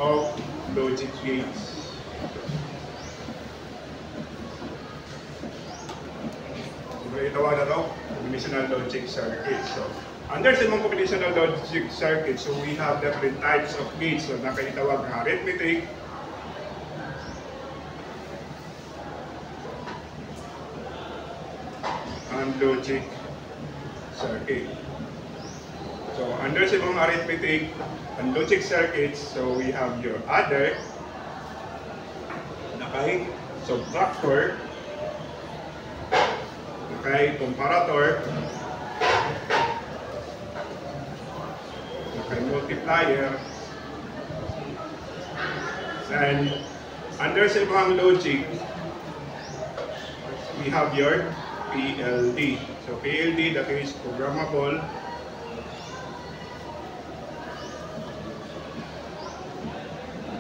of logic gates. So, itawag na ito, combinational logic circuit. So, under sa mga combinational logic circuit, so we have different types of gates. So, nakaitawag na arithmetic, and logic circuit. So, under sa mga arithmetic and logic circuits, so we have your adder, okay, subtractor, okay, comparator, okay, multiplier, and under sa mga logic, we have your PLD. So PLD, that is programmable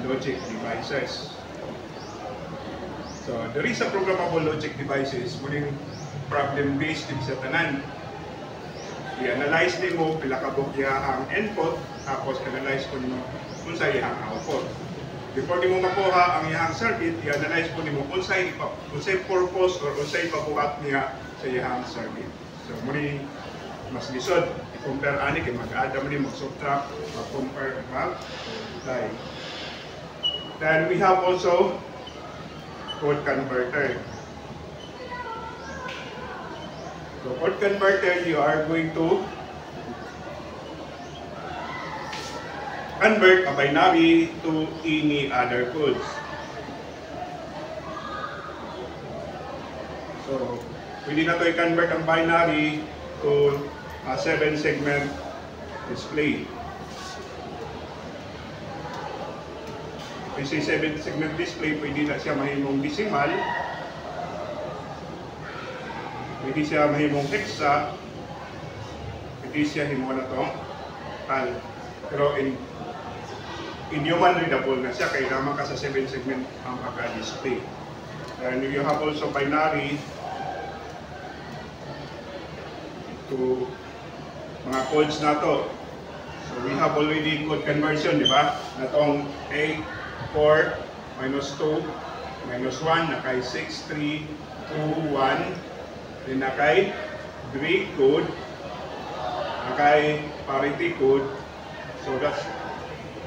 logic devices. So there is a programmable logic devices, muling problem-based din sa tanan. I-analyze din mo, pila ka bukya ang input, tapos analyze ko nimo kung sa iyang output. Before di mo makuha ang iyang circuit, i-analyze po nimo kung sa'y purpose or kung sa'y pabuhat niya sa iyang circuit. So, muli, mas lisod. I-compare ani, kaya mag-add mo nimo, mag-subtract, mag-compare, mag-multiply. Then, we have also code converter. So, code converter, you are going to convert a binary to any other codes. So, pwede na ito i-convert ang binary to a 7-segment display. Kasi 7-segment display, pwede na siya mahimong decimal, pwede siya mahimong hexa, pwede siya himong na itong tal. Pero in human readable na siya, kaya naman ka sa 7-segment ang pagka-display. And you have also binary to mga codes na to. So we have already code conversion, di ba? Na itong A, 4, minus 2, minus 1, nakay 6, 3, 2, 1, then nakay Greek code, nakay parity code. So that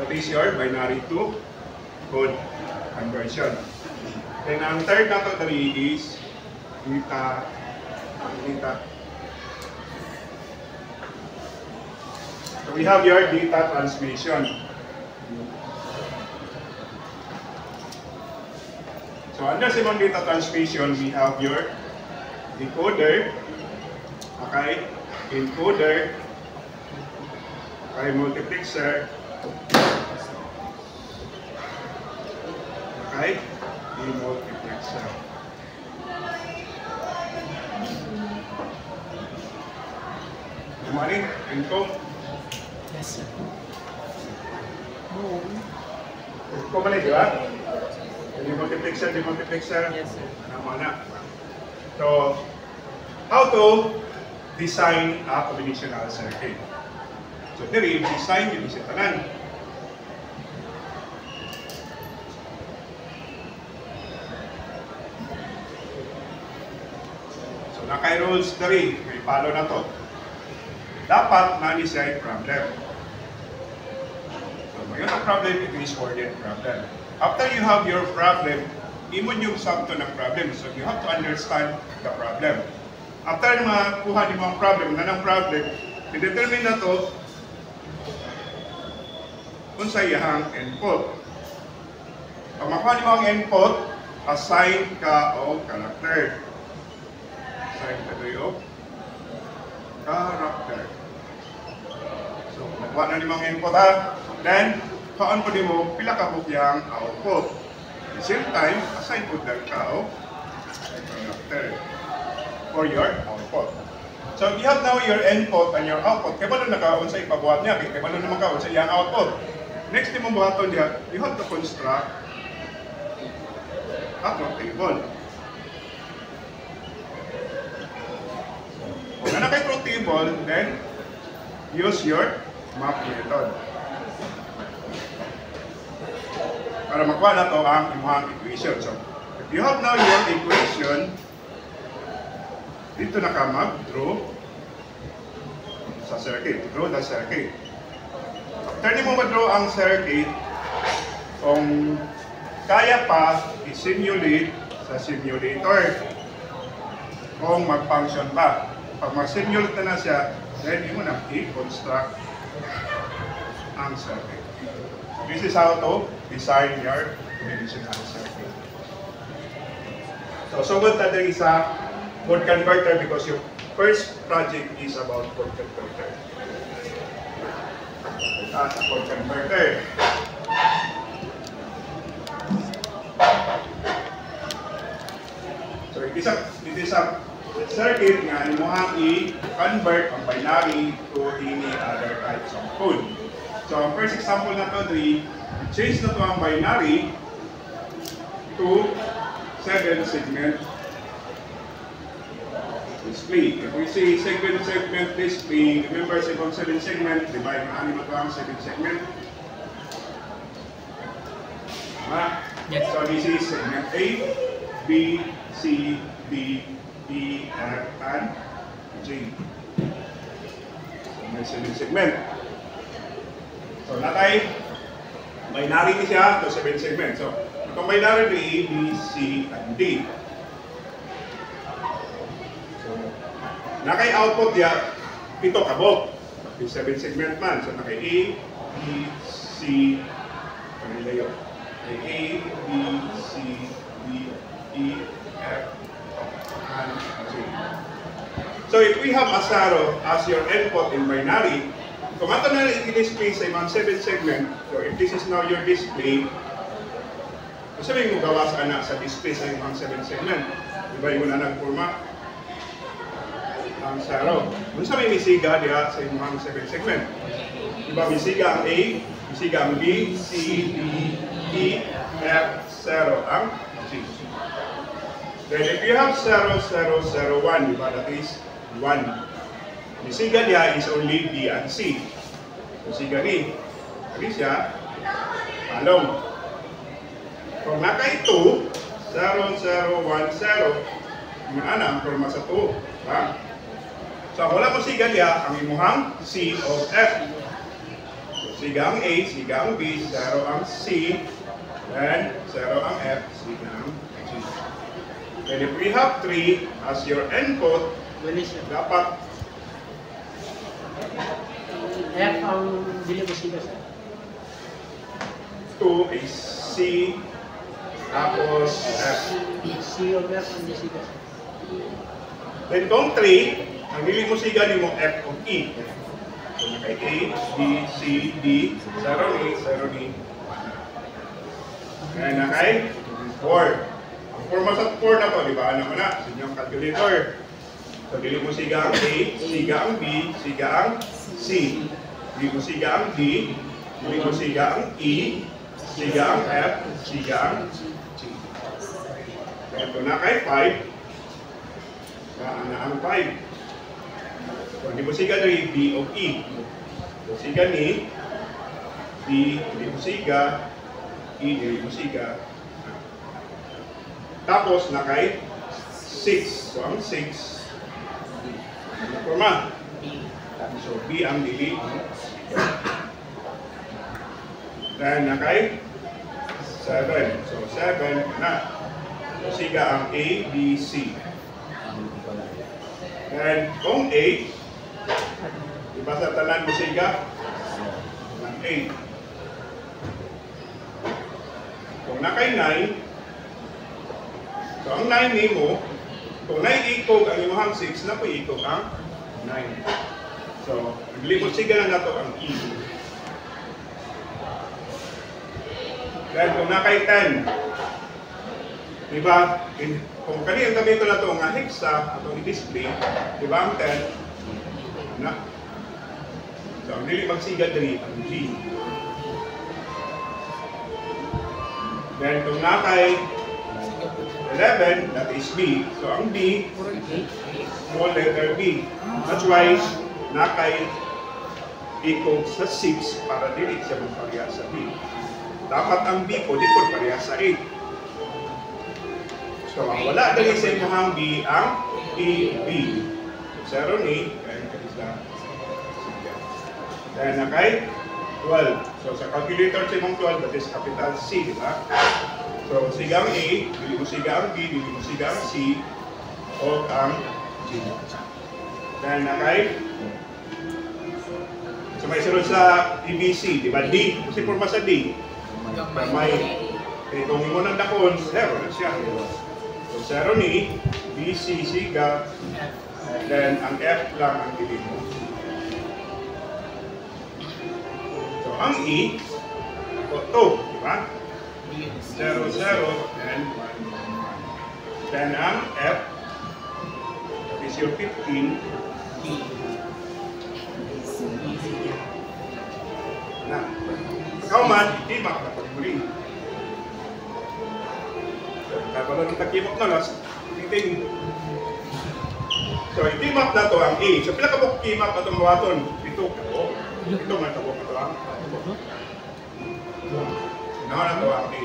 is your binary to code conversion. Then ang third na to is data. So we have your data transmission. So under sa mga data transmission, we have your decoder, okay, encoder, okay, multiplexer, okay, multiplexer. Good morning, Enco. Yes, sir. Enco ba na, di ba? Multiplexer. Yes, sir. Mana. So, how to design a combinational circuit? So, diri design yung isa tanan. So, nakay rules diri, may follow na to. Dapat nani siya problem. So, may yung problem, it is coordinate problem. After you have your problem, imon yung sum to ng problem. So, you have to understand the problem. After makuha ni mo ang problem, na ng problem, i-determine na to kung sa iyang input. Pag makuha ni mo ang input, assign ka o character. Assign ka o character. So, nakuha na ni mo ang input ha. Then, kaan po din mo, pila ka bukyang output. At the same time, assign po lang ka o character for your output. So, you have now your input and your output. Kaya ba na nakaon sa ipabuhat niya? Kaya ba na naman kaon sa iyang output? Next, di mo buhaton niya, you have to construct a truth table. Kung na kay truth table, then use your map method. para makuha na to ang imong equation. So, if you have now your equation, dito na ka mag-draw sa circuit. Draw the circuit. After mo mag-draw ang circuit, kung kaya pa, i-simulate sa simulator. Kung mag-function pa. Pag mag-simulate na siya, then mo na i-construct ang circuit. This is how to design your divisional circuit. So, sugod na din sa code converter because your first project is about code converter. Sa code converter. So, it is a circuit nga imuhang i-convert ang binary to any other types of code. So, ang first example na to, change na to ang binary to 7-segment display. If we say segment display, remember sa 7-segment, di ba yung anim na to ang 7-segment? Yes. So, this is segment A, B, C, D, E, F, and G. So, may 7-segment. So, natay, binary ni siya to 7 segments. So, itong binary ni A, B, C, and D. So, nakay output niya, 7 kabok. 7 segment man. So, nakay A, B, C, kanilayo. Nakay A, B, C, D, E, F, and G. So, if we have ASARO as your input in binary, kung ato na i-display sa imang 7 segment, so if this is now your display, sabihin mo gawas anak sa display sa imang 7 segment. Diba yung na nag-format? Ang SARO. Kung sa may misiga diya sa imang 7 segment. Diba misiga ang A, misiga ang B, C, D, E, F, 0 ang G. Then if you have 0, 0, 0, 1, diba that is 1. Misiga niya is only B and C. Misiga ni. Hindi siya palong. Kung naka 2, 0, 0, 1, 0, yung ang forma sa 2. Ha? So, wala masiga niya ang imuhang C of F. So, siga ang A, siga ang B, 0 ang C, then 0 ang F, siga ang G. And if we have 3 as your input, dapat F ang dili mo siga sa 2 is C, tapos F. C of F ang dili siga sa. Then kung 3, ang dili mo siga ni mo F of E. So nakay A, B, C, D, 0 ni, 0 ni. Ngayon nakay 4. Ang forma sa 4 na to, di ba? Ano mo na? Sa inyong calculator. So dili mo siga ang A, siga ang B, siga ang C. Dili mo siga ang D, dili mo siga ang E, siga ang F, siga ang G. Ito na kay 5. Na ang 5. So, hindi mo siga rin B of E. So, siga ni D, hindi mo siga E, hindi mo siga. Tapos na kay 6. So, ang 6 ano forma? So, B ang dili. Then, na kay 7. So, 7 na. So, siga ang A, B, C. Then, kung 8, diba sa tanan mo siga? Ang 8. Kung na kay 9, so ang 9 ni mo, kung naiikog ang imuhang 6, na po ikog ang 9. So, naglipot siga na nato ang E. Then, kung na kay 10, diba, kung kanina gamito na ito nga hexa, itong i-display, diba ang 10, na. So, ang dili magsiga dali ang G. Then, kung na kay 11, that is B. So, ang B, small letter B. That's why, na kay equal sa 6 para dili siya magpariya sa B. dapat ang B po, di po pareha sa 8. So, ang wala dali sa imong B ang AB. 0 ni, kaya isda. Kaya na kay 12. So, sa calculator sa imong 12, that is capital C, di ba? So, sigang A, dili mo sigang B, dili mo sigang C, o ang G. Kaya na kay so, may sunod sa ABC, di ba? D, kasi forma sa D. May, kung mo ng dakon, 0 na siya. So, 0 ni, BC, siga, then ang F lang ang dili mo. So, ang E, 2, di ba? 0, 0, and 1, 1. Then ang F, that is your 15, na. Ikaw man, hindi makakapagmuli. Kapag nang takimok na las, tingting. So, i-team up na to ang A. So, pila ka po team up na itong mawaton? Ito ka po. Ito man ito po ka to ang. Sinawa na to ang A.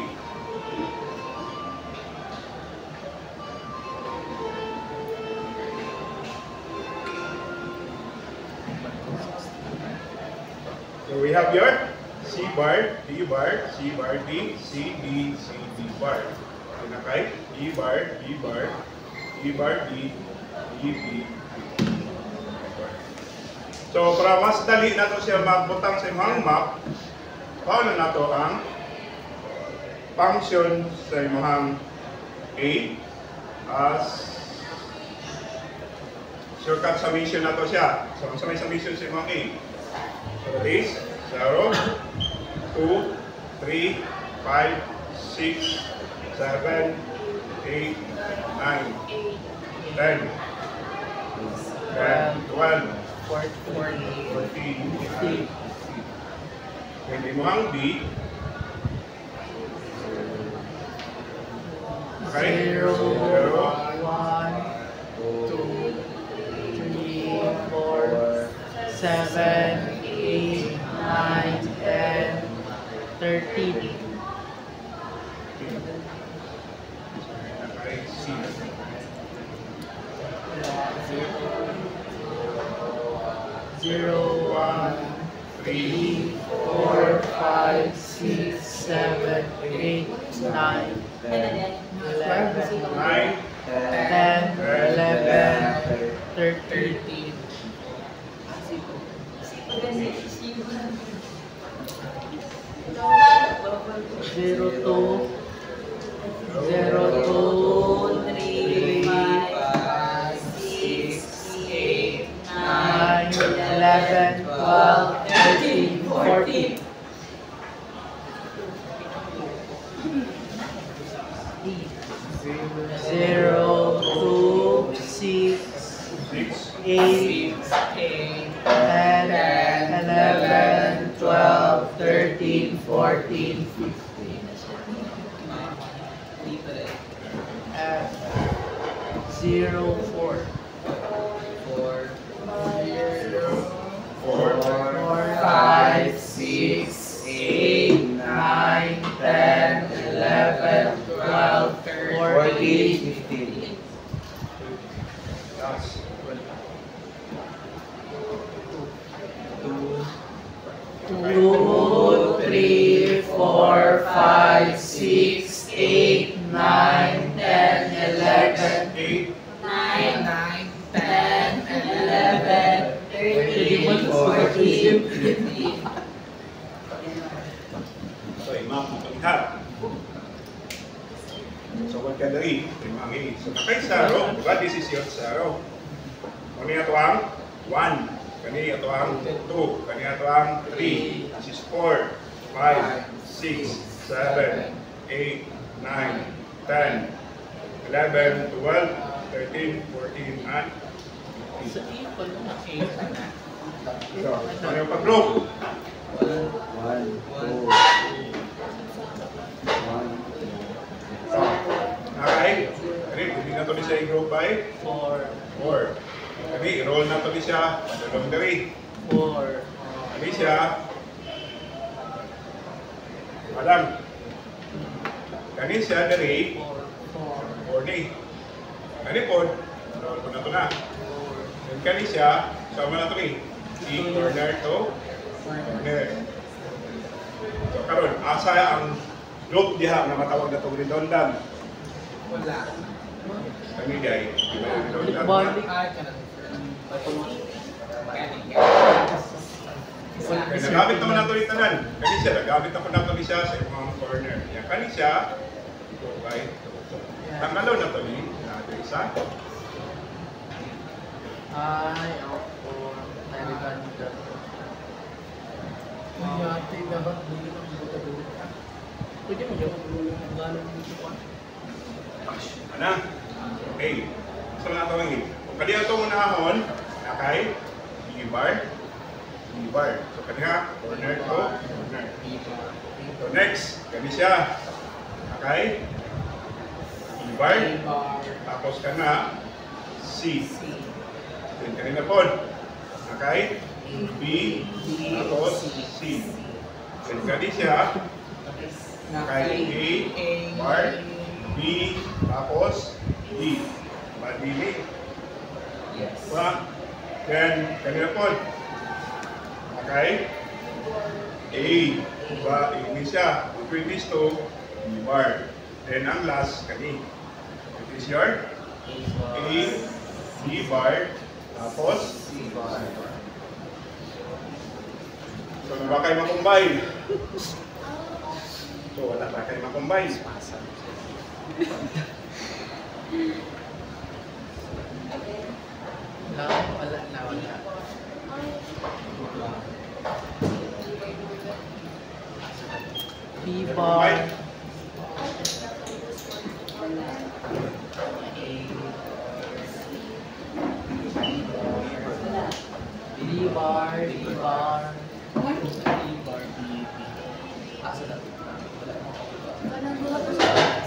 So, we have your C bar, D bar, C bar, D, C, D, C, D bar. Pinakay, E bar, E bar, E bar, D, E, D, D. So, para mas dali na to siya magbutang sa imong map, paano na to ang function sa imong A as shortcut summation na to siya. So, sa may summation sa imong A. So, that is 0, 2, 3, 5, 6, 7, 8, 9, 10, 12, 14, 15. Pwede mo ang B. Okay? 0, 0, 1, 2, 3, 4, 7, 8, 9, 10, 13. okay, C. 0, 1, 3, 4, 5, 6, 7, 8, 9, 10, 11, 9, 10, 11, 13. 0, 2, 0, 2, 3, 5, 6, 8, 9, 11, 12, 13, 14. 0, 2, 6, 8, 10, 11, 12, 13, 14, 15. F 0, 4. 4, 5, 6, 8, 9, 10, 11, 12, 14, 15. Last. 2, 3, 4, 5, 6, 8, 9, 10, 11, 8, 9, 10, 11, 13, 14, 15. so imam mo pagkat. So what ka dari? Imam A. So nakay sa row, diba? This is your sa row. Kani ato ang 1. Kani ato ang 2. Kani ato ang 3. This is 4, 5, 6, 7, 8, 9, 10, 11, 12, 13, 14, and 15. So, ano yung pag-group? 1, 2, 1. So, okay. Kani, hindi na ito ni siya i-group by 4, 4. Kani, i-roll na ito ni siya. Dalawang dari. 4, Kani siya Madam. Kani siya dari 40. Kani po, roll ko na ito na. Then kani siya, sama na ito ni. Corner to corner. So karon, asa ang group diha na matawag na itong redundant? Wala. Kani diay, di ba yung redundant? Bonding. Ay, ka na. Kaya nagamit naman nato rin tanan. Kani siya, nagamit ako nato ni siya sa mga corner. Yan, kani siya, okay. Tangalaw na to ni, nato isa. Ay, ako. Naligan ka. Ay, ate, dapat dito ang buta-buta. Pwede mo yung ang galang dito pa. Ana? Okay. Saan na ito ang hit? Kung kaniya ito unahon, nakay, B-bar, B-bar. So kaniya, corner to corner. So next, kani siya. Nakay, B-bar, tapos ka na, C. Then kanina po, nakay, B, tapos C. Then kani siya, nakay A, bar, B, tapos D. Madili. Yes. Diba? Then, kanina po, nakay A. Diba? Ini siya. Between these two, B bar. Then, ang last, kani. It is your A, B bar, tapos C bar. so, ba kayo makumbine? So, wala ba kayo makumbine? Wala. B bar. B bar. Asa na?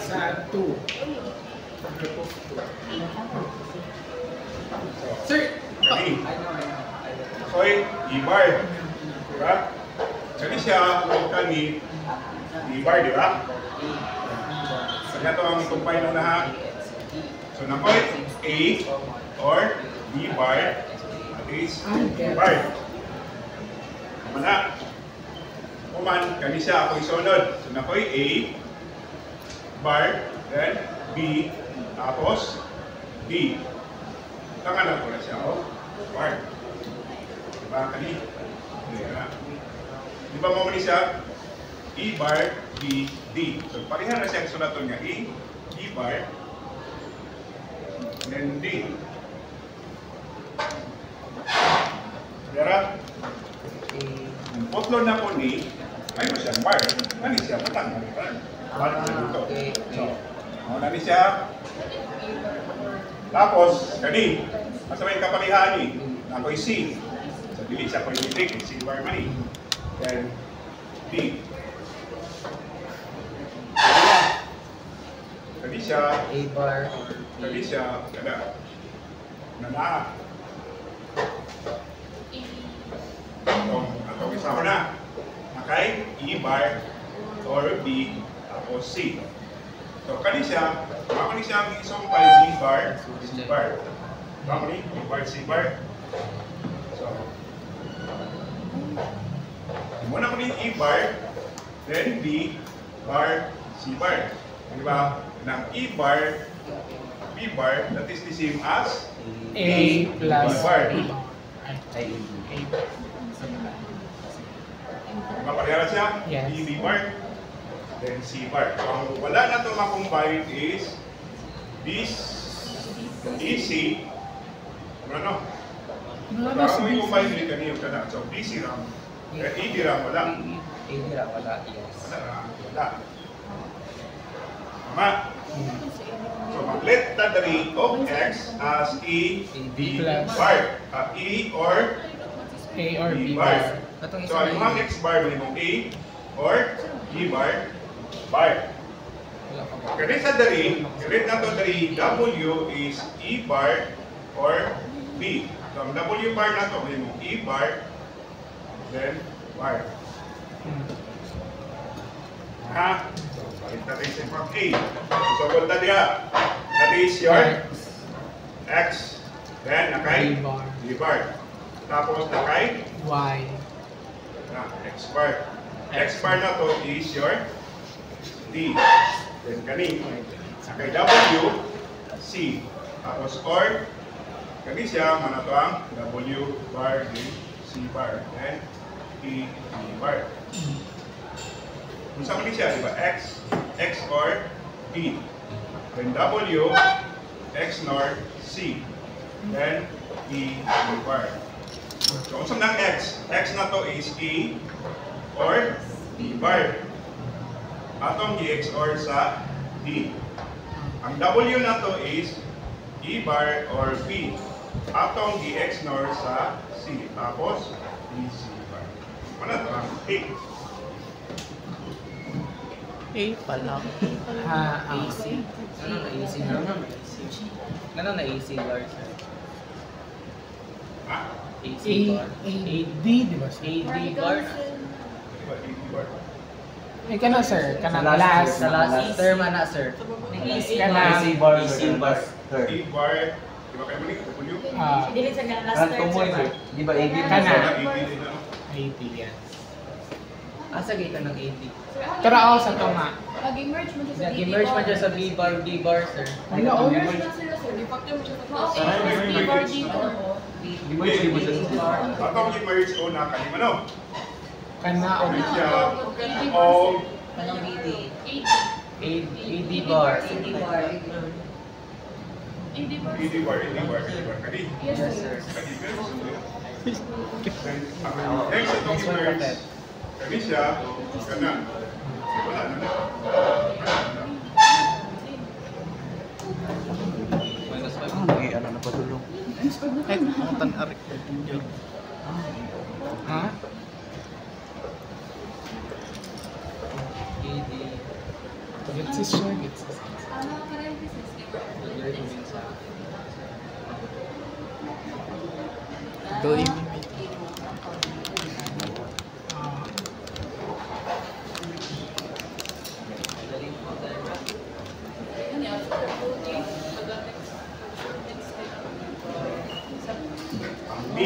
Sa 2. Sir! Kani. Soy, B-bar. Diba? Kani siya, kani, B-bar, diba? Kanya ito ang combine na ha. So, nakoy, A or B-bar, at least B-bar. Mana? Kuman, kani siya ako isunod. So, nakoy A, bar, then B, tapos D. Tangan ko na siya, oh. Bar. Diba, kani? Di ba mo siya? E bar, B, D. So, pareha na siya ang sulaton nga E, E bar, then D. Dara? Potlo na po ni, ay mo siyang bar. Nani siya, matang. Bar na dito. So, nani siya. Tapos, kani, masama yung kapalihan ni, ako'y C. So, dili siya ko yung C bar man ni. Then, D. Kani siya, A bar. kani siya, kada. Nana. Atong isa ko na. Nakay, E bar, or B, tapos C. So, kani siya, ako ni siya ang isang by B bar, C bar. Ako ni, B bar, C bar. So, muna ko ni E bar, then B bar, C bar. Di ba? Ng E bar, B bar, that is the same as A plus B bar. A. Maparehara siya, Yes. B bar, then C bar. Ang wala na ito makombine is this EC, ano? Kung may combine din kanina ka na. So, BC RAM. ED RAM wala. Wala, yes. Wala. Tama? So, mag-let the rate of X as E, B bar. E or A or B B bar. bar. So, ang mga X bar may mong A or B bar, bar. Kaya sa dari, kaya na to dari, W is E bar or B. So, ang W bar na to may mong E bar, then bar. Ha? So, balik natin si Mark A. So, wala diya. That is your X. Then, nakay? B bar. B bar. Tapos, nakay? Y. X bar. X bar na to is your D. Then, kani? Nakay W, C. Tapos, or, kani siya, mana to ang W bar, D, C bar. Then, E, D bar. Kung saan kani siya, di ba? X, X or D. Then W, X nor C. Then E, D bar. So kung saan ng X, X na to is E or D bar. Atong GX or sa D. Ang W na to is E bar or B. Atong GX nor sa C. Tapos E, C bar. Ano ito? A. A pala. Ha, AC. Ano na AC na? Ano na AC bar, sir? Ha? AC A, bar. A, D, di ba sir? AD bar. Di ba? E bar? Ay, ka na sir. Ka na Sa last. last term na, sir. Ka na. AC bar, AC sir. bar. Sir. E bar. Di ba kayo muli? W? Dili sa ganang last Ang term, tumoy, sir. sir. Di ba AB? Ka na. E, D din ano? AD yan. Asa kita ng AD? Pero ako sa to nga. Mag-emerge mo siya sa Nag-emerge man dyan sa B bar, sir. Ano, oh? Emerge na sila, sir. De-factor mo siya sa class. Ay, may B-bar merge dito. na. Di ba yung siya? Atong i-merge o na kanima no? Ka na. Ano siya? AD O Anong AD? AD bar. AD bar. E, D bar, E, D bar, E, D bar. Kani? Yes, sir. Kani, ganun sunod. Then, next itong i-merge. Kani siya, kana. Wala na. Ano na patulong? Ay, ang tan-arik. Ha? AD. Gets siya, gets. Doon. B.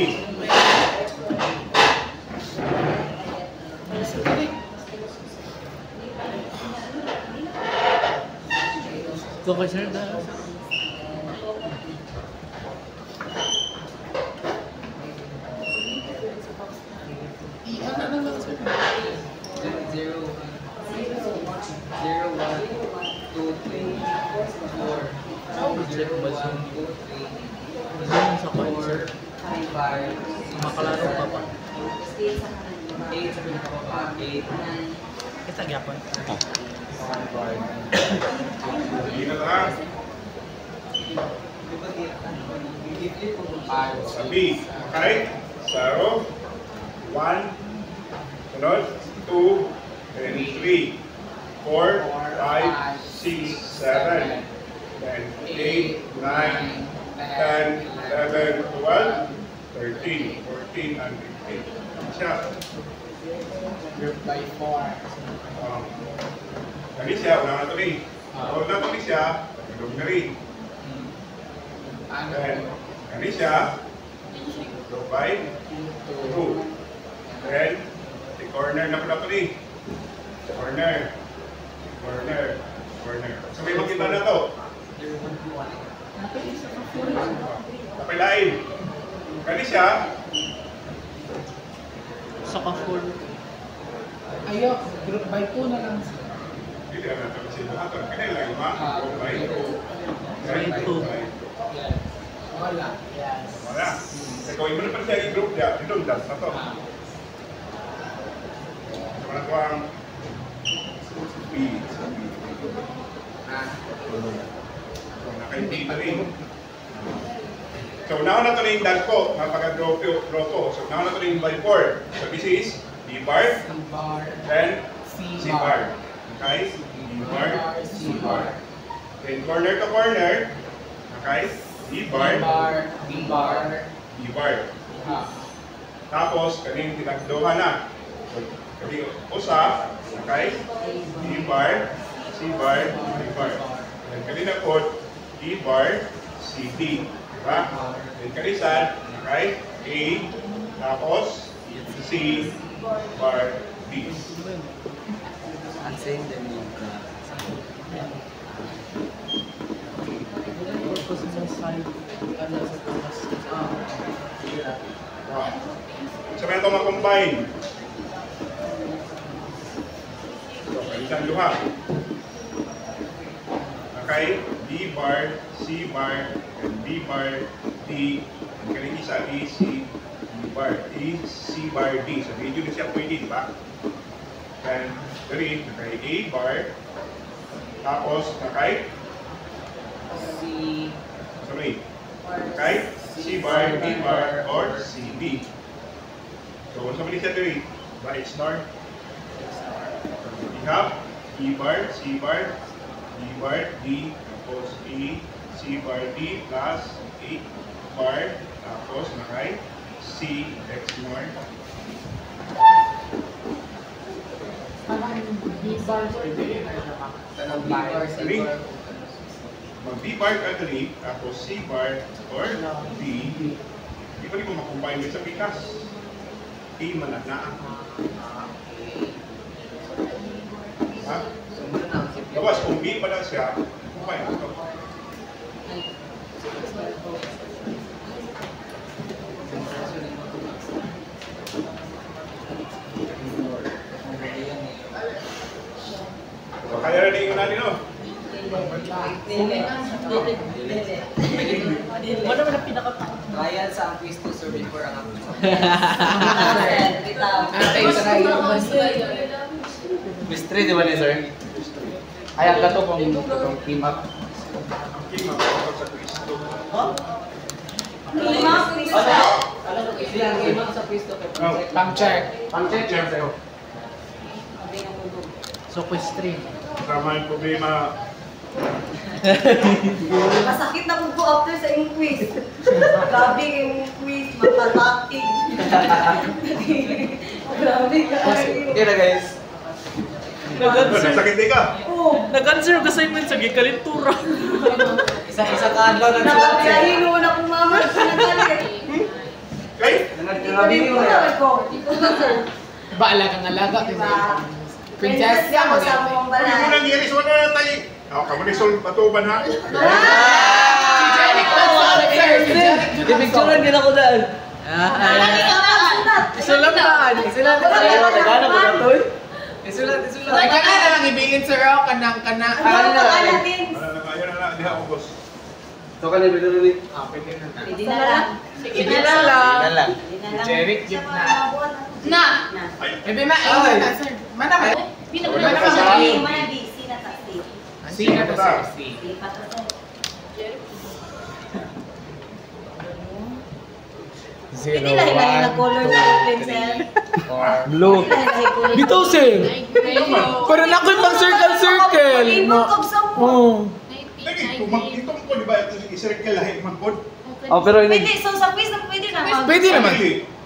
Ito ka sir na. Zero, 1, 2, 3, 4. Zero, 1, 2, 3, Zoom sa 4, 5, Makalaro pa pa. 8, sa pinakababa, 8, Kita gyapon. Hindi na lang. Sa B. Okay? Zero. 1. Sunod. 2. Then 3. 4. 5. 6. 7. Then 8. 9. 10. 11. 12. 13. 14. And 15. Siya. Group by 4. Kani siya. Una na ito ni. Una na ito ni siya. Ilog na rin. Then, kani siya. Group by 2. Then, the corner na pala ito ni. Corner. Corner. Corner. So may magkita na to. Napilain. Kani siya. Saka full. Ayo, group by 2 na lang sir. Hindi na natin kasi ito. Kani lang yung mga group by 2. By 2. Yes. Wala. Yes. Wala. Ikaw mo na pala siya yung group niya. Ito, das na to. So, ano ko ang B. So, naka-B na rin. So, naon na ito na yung dal ko. Napaka-draw ko. So, naon na ito na yung by 4. So, this is B bar, C bar. then C C bar. Okay? B bar, C bar. Then, corner to corner. Okay? B bar, B bar. B bar. Ha. Tapos, kaning tinagduhan na. So, kaning usa, Okay? D bar, C bar, D bar. Then kanina po, D bar, C, D. Diba? Then kanisan, okay? A, tapos C bar, D. Ang same din yung Kasi may side, ano sa taas. So, may ito ma-combine. So, kanisan luha. Okay? D bar, C bar, and D bar, D. And kanina isa, A, C, D bar, A, C bar, D. So, medyo na siya pwede, di ba? Then, okay, A bar, tapos, okay? C. Sorry. Okay? C bar, D bar, or C, D. So, kung sabi siya dito, ba, X-star? We have E bar, C bar, D bar, D, tapos A, C bar, D, plus A bar, tapos nakay C, X bar. Tanong B or C Three. bar. Mag B bar ka dali, tapos C bar, or D. Di pa rin mo makumpay sa pikas. A mananaan. Ha? So, muna na ang simple. Tapos kung B pa na siya, kumpay mo ito. So, kaya rin yung natin, no? Ano naman ang pinakatakot? Trial sa ang quiz to sir before ang ako. Miss 3, di ba ni sir? Ay, ang gato kung team up. Ang king makakapag sa quiz to. Silang game sa quiz to. Pang check. Check ko. So, quiz 3. Tama yung problema. Masakit na po after sa yung quiz. Grabe yung quiz, matatakig. Grabe ka. Okay na guys. Nasakit din ka. Oo. Nag-answer ka assignment sa gikalintura. Isa-isa ka adlaw na Nakapilahino na kung mama. Nagalit. Kay? Hindi ko na ako. Ba, alagang-alaga. Diba? Princess, Princess sa mong Ano mo balay. nang iris mo na tayo? Ako, kamanisol patuban ha. Pipicturean din ako daan. Isulat na. Isulat. Ay, kana na lang ibilin sir o, kanang. Ano ang pangalan din? Ayun na lang, diha ako boss. So ka na ba rin? Pwede na lang. Sige na lang. Yan lang. Pwede na lang. Jeric, give na. Na! Na. Ay, Ebe ma, ayun na sir. Mana ba? Pinagulong Wala ko ka sa sa Hindi mo na di. Sina sa si. Sige na sir. Di pa to sir. Hindi lahi-lahi na color sa pencil. Blue. Hindi lahi-lahi color. Dito sir. Para na ko pang circle. Limot kog sa mo. Oh. lagi, kung magkitong ko, di ba, ito i-circle lahi magpod. Oh, pero ini Pwede, so sa quiz na pwede naman. Pwede naman.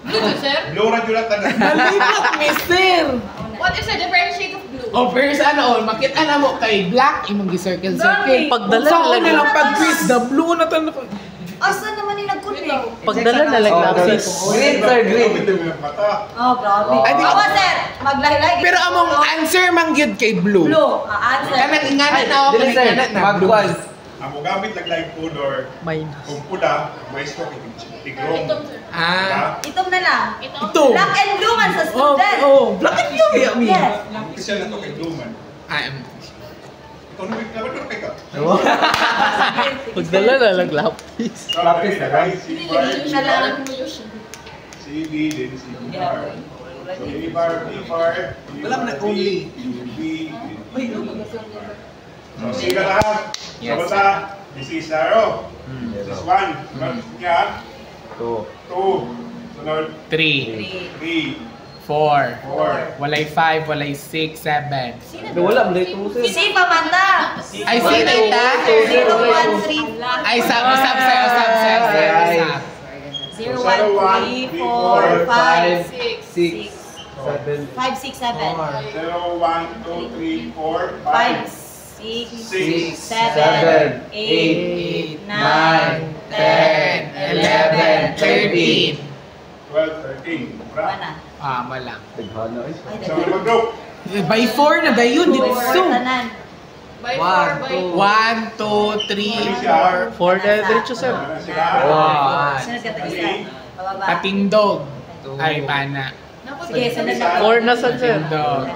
Blue, sir? Blura dyan natin. Nalipat, mister. What is the different shade of blue? O, pero sa ano, makita na mo kay black, imong gi-circle. Dami. Pagdala na lang. Sa pag-quiz, the blue na tan. Asa naman yung nag-connect? Pagdala na lang Oh, lapis. green sir, green. Ito yung mata. Oh, grabe. Ay, di- Ako, sir. Maglahi-lahi. Pero among answer man gyud kay blue. Blue. Answer. Kanang ingana na ako, Dili sir, kanang ingana na blue. magkuan. Ang gamit lang live color, Minus. kung pula, may stock tigrong. Itong, sir. Ah. Itom na lang. Ito. Black and blue man sa Oh, student. oh, black and blue ya mi. Yes. Official na to kay Bluman. I am. Ikaw na nagkaroon kay ka. Pagdala na lang lapis. Lapis na lang. Nalalang mo yung shade. CD, then CD bar. So A bar, B bar, Wala mo na only. B, so sige lahat. Yes. So basta, this is Arrow. This is 1. Sunod niya, 2. 2. Sunod, 3, 3, 4, 4. walay 5, walay 6, 7. Wala mo dito sir. Si Pamanda. Ay, sino ita? 0, 1, 3. Ay, sab, sir. 0, 1, 3, 4, 5, 6. 6. 5, 6, 7. 0, 1, 2, 3, 4, 5, 5. 6, 7, 7, 8, 8, 9, 9, 10, 11, 13. 12, 13. Wala na. Ah, malang. Ay, So, mag-group. By 4 na dayon dito. tanan. By 4, One, by 1, 2, 3, 4. 4 na diretso sir. Ano sila? Wow. Sunod ka isa. Pababa. Patindog. Ay, pana. Sige, sunod na. 4 na sad sir. Patindog.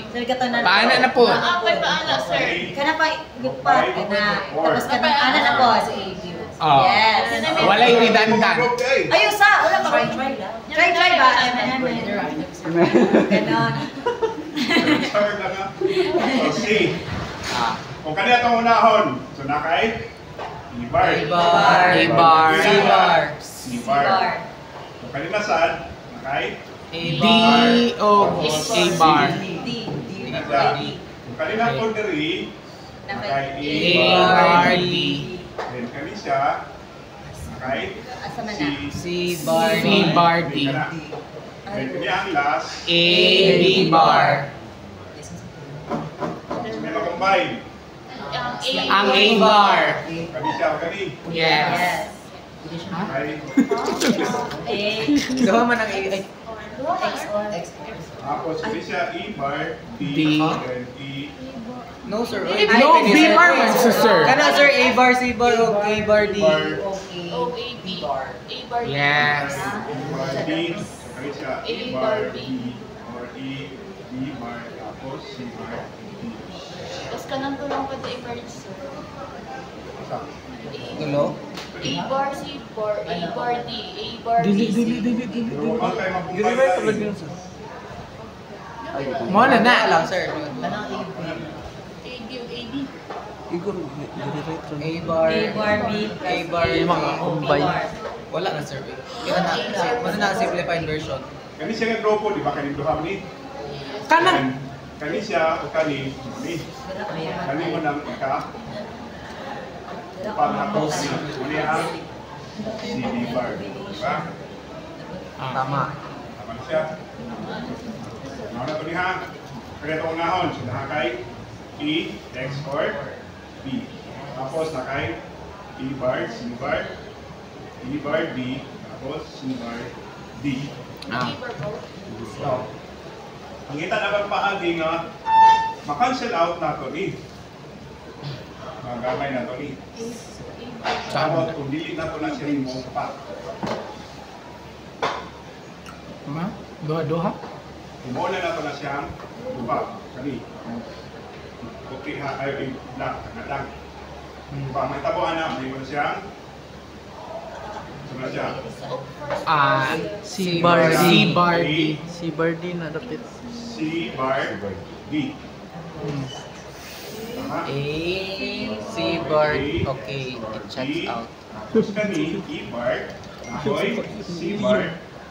Sunod ka to na. Paana na po. Apay paana, sir. Kana pa, gugpat. Kana. Tapos ka na. Ana na po. Oh. Yes. Walay redundant. Group, eh. Ayun sa. Wala pa. Try ba? Ganon. Start na nga. So, C. Ah. Kung kanina itong unahon, so na kay E-bar. A-bar. A-bar. C-bar. E-bar. Kung kanina saan, na kay D o A bar. D. Kung kanina po diri, na kay A E-bar. bar D. Then kanina siya, na kay Asa man na? C-bar. C bar D. Then kanina ang last, A B bar. so may makombine. Ang A bar. Kanina siya, kanina. Yes. Yes. Kay A. Gawa man ang A. XOR. tapos kanina siya E-bar, D, D. then E. No sir. No, B bar man sa sir. Kana sir, A-bar, C-bar, o A-bar, D. E-bar, Okay. O, A, B. A bar D. Yes. E-bar, D. Kanina siya, E-bar, B, or E, B-bar, tapos C-bar, D. Tapos kanang tulong pa sa A bar, sir. Basta. Gulo? A bar, C bar, A bar D, A bar B, C. Pero huwag kayo mag-combine tayo. Mo na na. lang sir. A, D, A, B. A-bar. A-bar, B. A-bar. Yung mga combine. Wala na sir. Wala na simplified version. Kani siya nga grupo, di ba? Kani duham ni? Kana. Kani siya o kani ni? Kani mo nang ika? Pagkatapos ni uli ang CD bar. Di ba? Tama. Tama na siya. Ano na ito ni ha? Kaya ito unahon. So nakakay E, X, or B. Tapos nakay E bar, C bar, E bar, B. Tapos C bar, D. Ah. A bar po. So, ang kita na paagi nga ma-cancel out na to ni. Magamay na to ni. Tapos kung dili na to na siya remove pa. Ma? Doha. Kumula na to na siyang lupa. Kani. Okay ha, ay black, lang. Pa may tabuan na, may mo na siyang sumula siya. Ah, C bar D. C bar D. C bar D na dapat. C bar D. Tama? A, C-bar. Okay, it checks out. Tapos kani, E bar, ako'y C bar,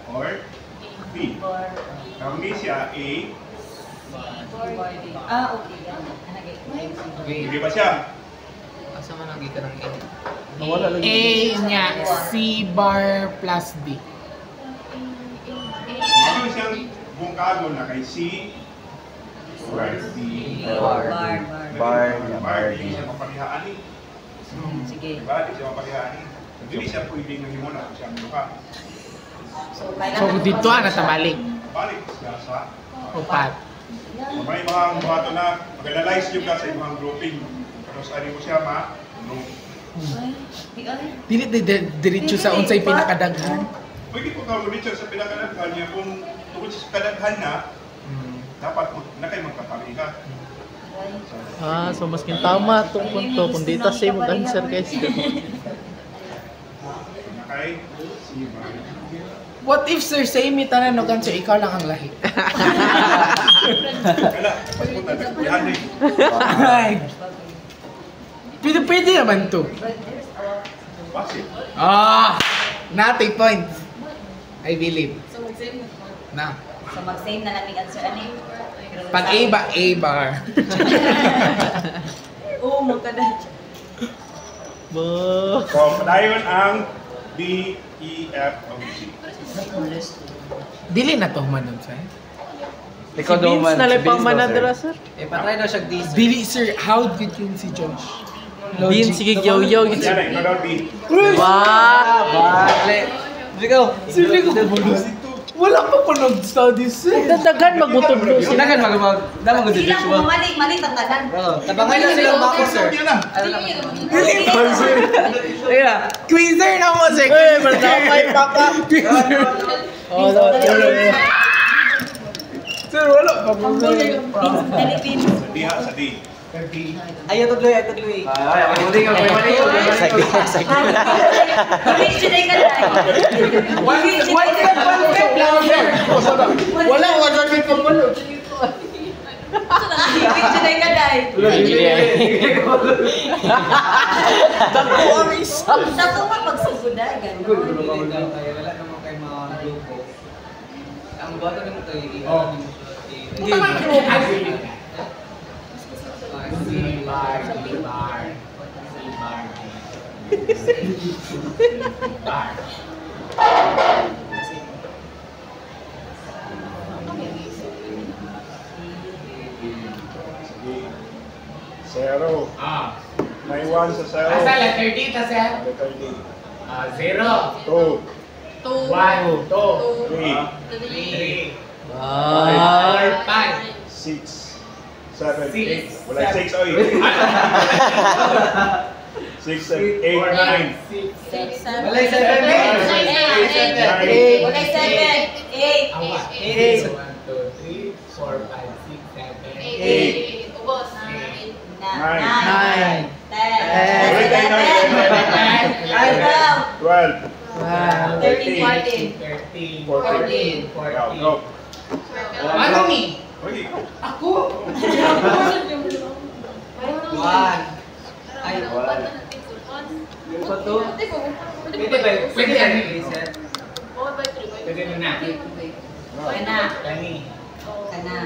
or B. Kami siya A, Ah, okay. Wait, hindi ba siya? asa man ang gikan ng A? Wala lang. A niya C bar plus D. Ano siyang bungkago na kay C, bar D, Bar. bar D siya mapalihaan ni. Sige. Diba? Di siya mapalihaan ni. Hindi siya pwedeng nang himuna kung siya mukha. So, So dito na tabalik. Balik siya sa Upat. may mga buhato na mag-analyze yung ka sa ibang grouping. Tapos ano mo siya no. Dili diretso sa unsay pinakadaghan. Pwede po ka Richard sa pinakadaghan niya kung tungkol sa kadaghan na dapat na kayo magpapali ka. Ah, so maskin tama tong punto kung di ta same mag answer guys. Na kay si bar. What if sir say mi tanan no kanso ikaw lang ang lahi? Kala, pagpunta nagpihan ni. Ay. Pwede naman to. Basit. Ah, natin point. I believe. So, mag-save mo. Na. So, mag-save na namin answer. Ano yun? Pag A ba, A bar. Oo, magkadadya. Bo. So, padayon ang D E, F, o G. Dili na to manon sir. Ikaw Si daw Vince man. na Si lang pang Vince daw, manadra sir. sir. Eh, patry daw siya D, sir. Dili sir, how good yun si Josh? Vince, Sige, yo-yo. Yan na, ikaw daw D. Wow! Bale. Ikaw. Sili ko. Wala pa pa nag-study sir. Dadagan magutod ko sir. Sinagan magumag. Dama ko si Sila Joshua. kung mali tatagan. Tabangay na silang bako, sir. Kaya, quizzer na mo sir. Eh, malakay pa ka. Quizzer. Oh, sir, wala pa po. Philippines. Sa D ha, sa D. Ay, ito tuloy, ito tuloy. Pag-enjoy ka na. Wala, wala ka pa malo. Pag-enjoy ka na. Dako ang isa. Sa tuwa pagsusuda, gano'n. Wala naman kayo mga grupo. Ang bata naman tayo, Zero. May 1 sa zero. Asa letter D ta sir? Letter D. 0, 2, 1, 2, 3, 3, Bye. 4, 6, 7, 6, 8. Wala 6, oy. 6, 7, 8, 9. 6, 7, Walay 7, 8, Walay 7, 8. 1, 2, 3, 4, 5, 6, 7, 8, 8. Ubos. 9, 10, 12, 13, 13, 14. 14, 14. Go. 14. Ano ni? Oy, Ako? 1. Ay, Pwede ba? Pwede yan. Sir. Pwede na na. Kana. Kani. Kana.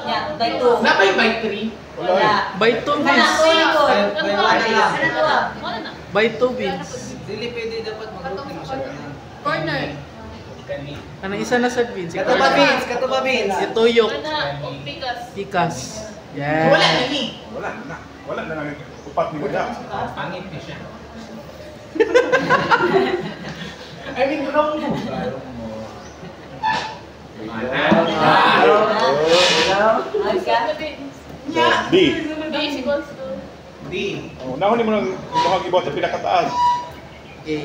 Yan, by 2. Napay by 3? Wala. By 2 Kana, Vince. tulikod. By 1 lang. Kana to. By 2 Vince. Dili pwede dapat mag-group mo siya. Corner. Kani. Ano isa na sa Vince? Katuba Vince, katuba Vince. Ituyok. Pikas. Pikas. Wala Yan. na ni. Wala na lang. Upat ni Wala. Pangit na siya. I mean, wrong mo. D. D is equals to. D. Oh, nahuli mo nang mukhang ibot sa pinakataas. A,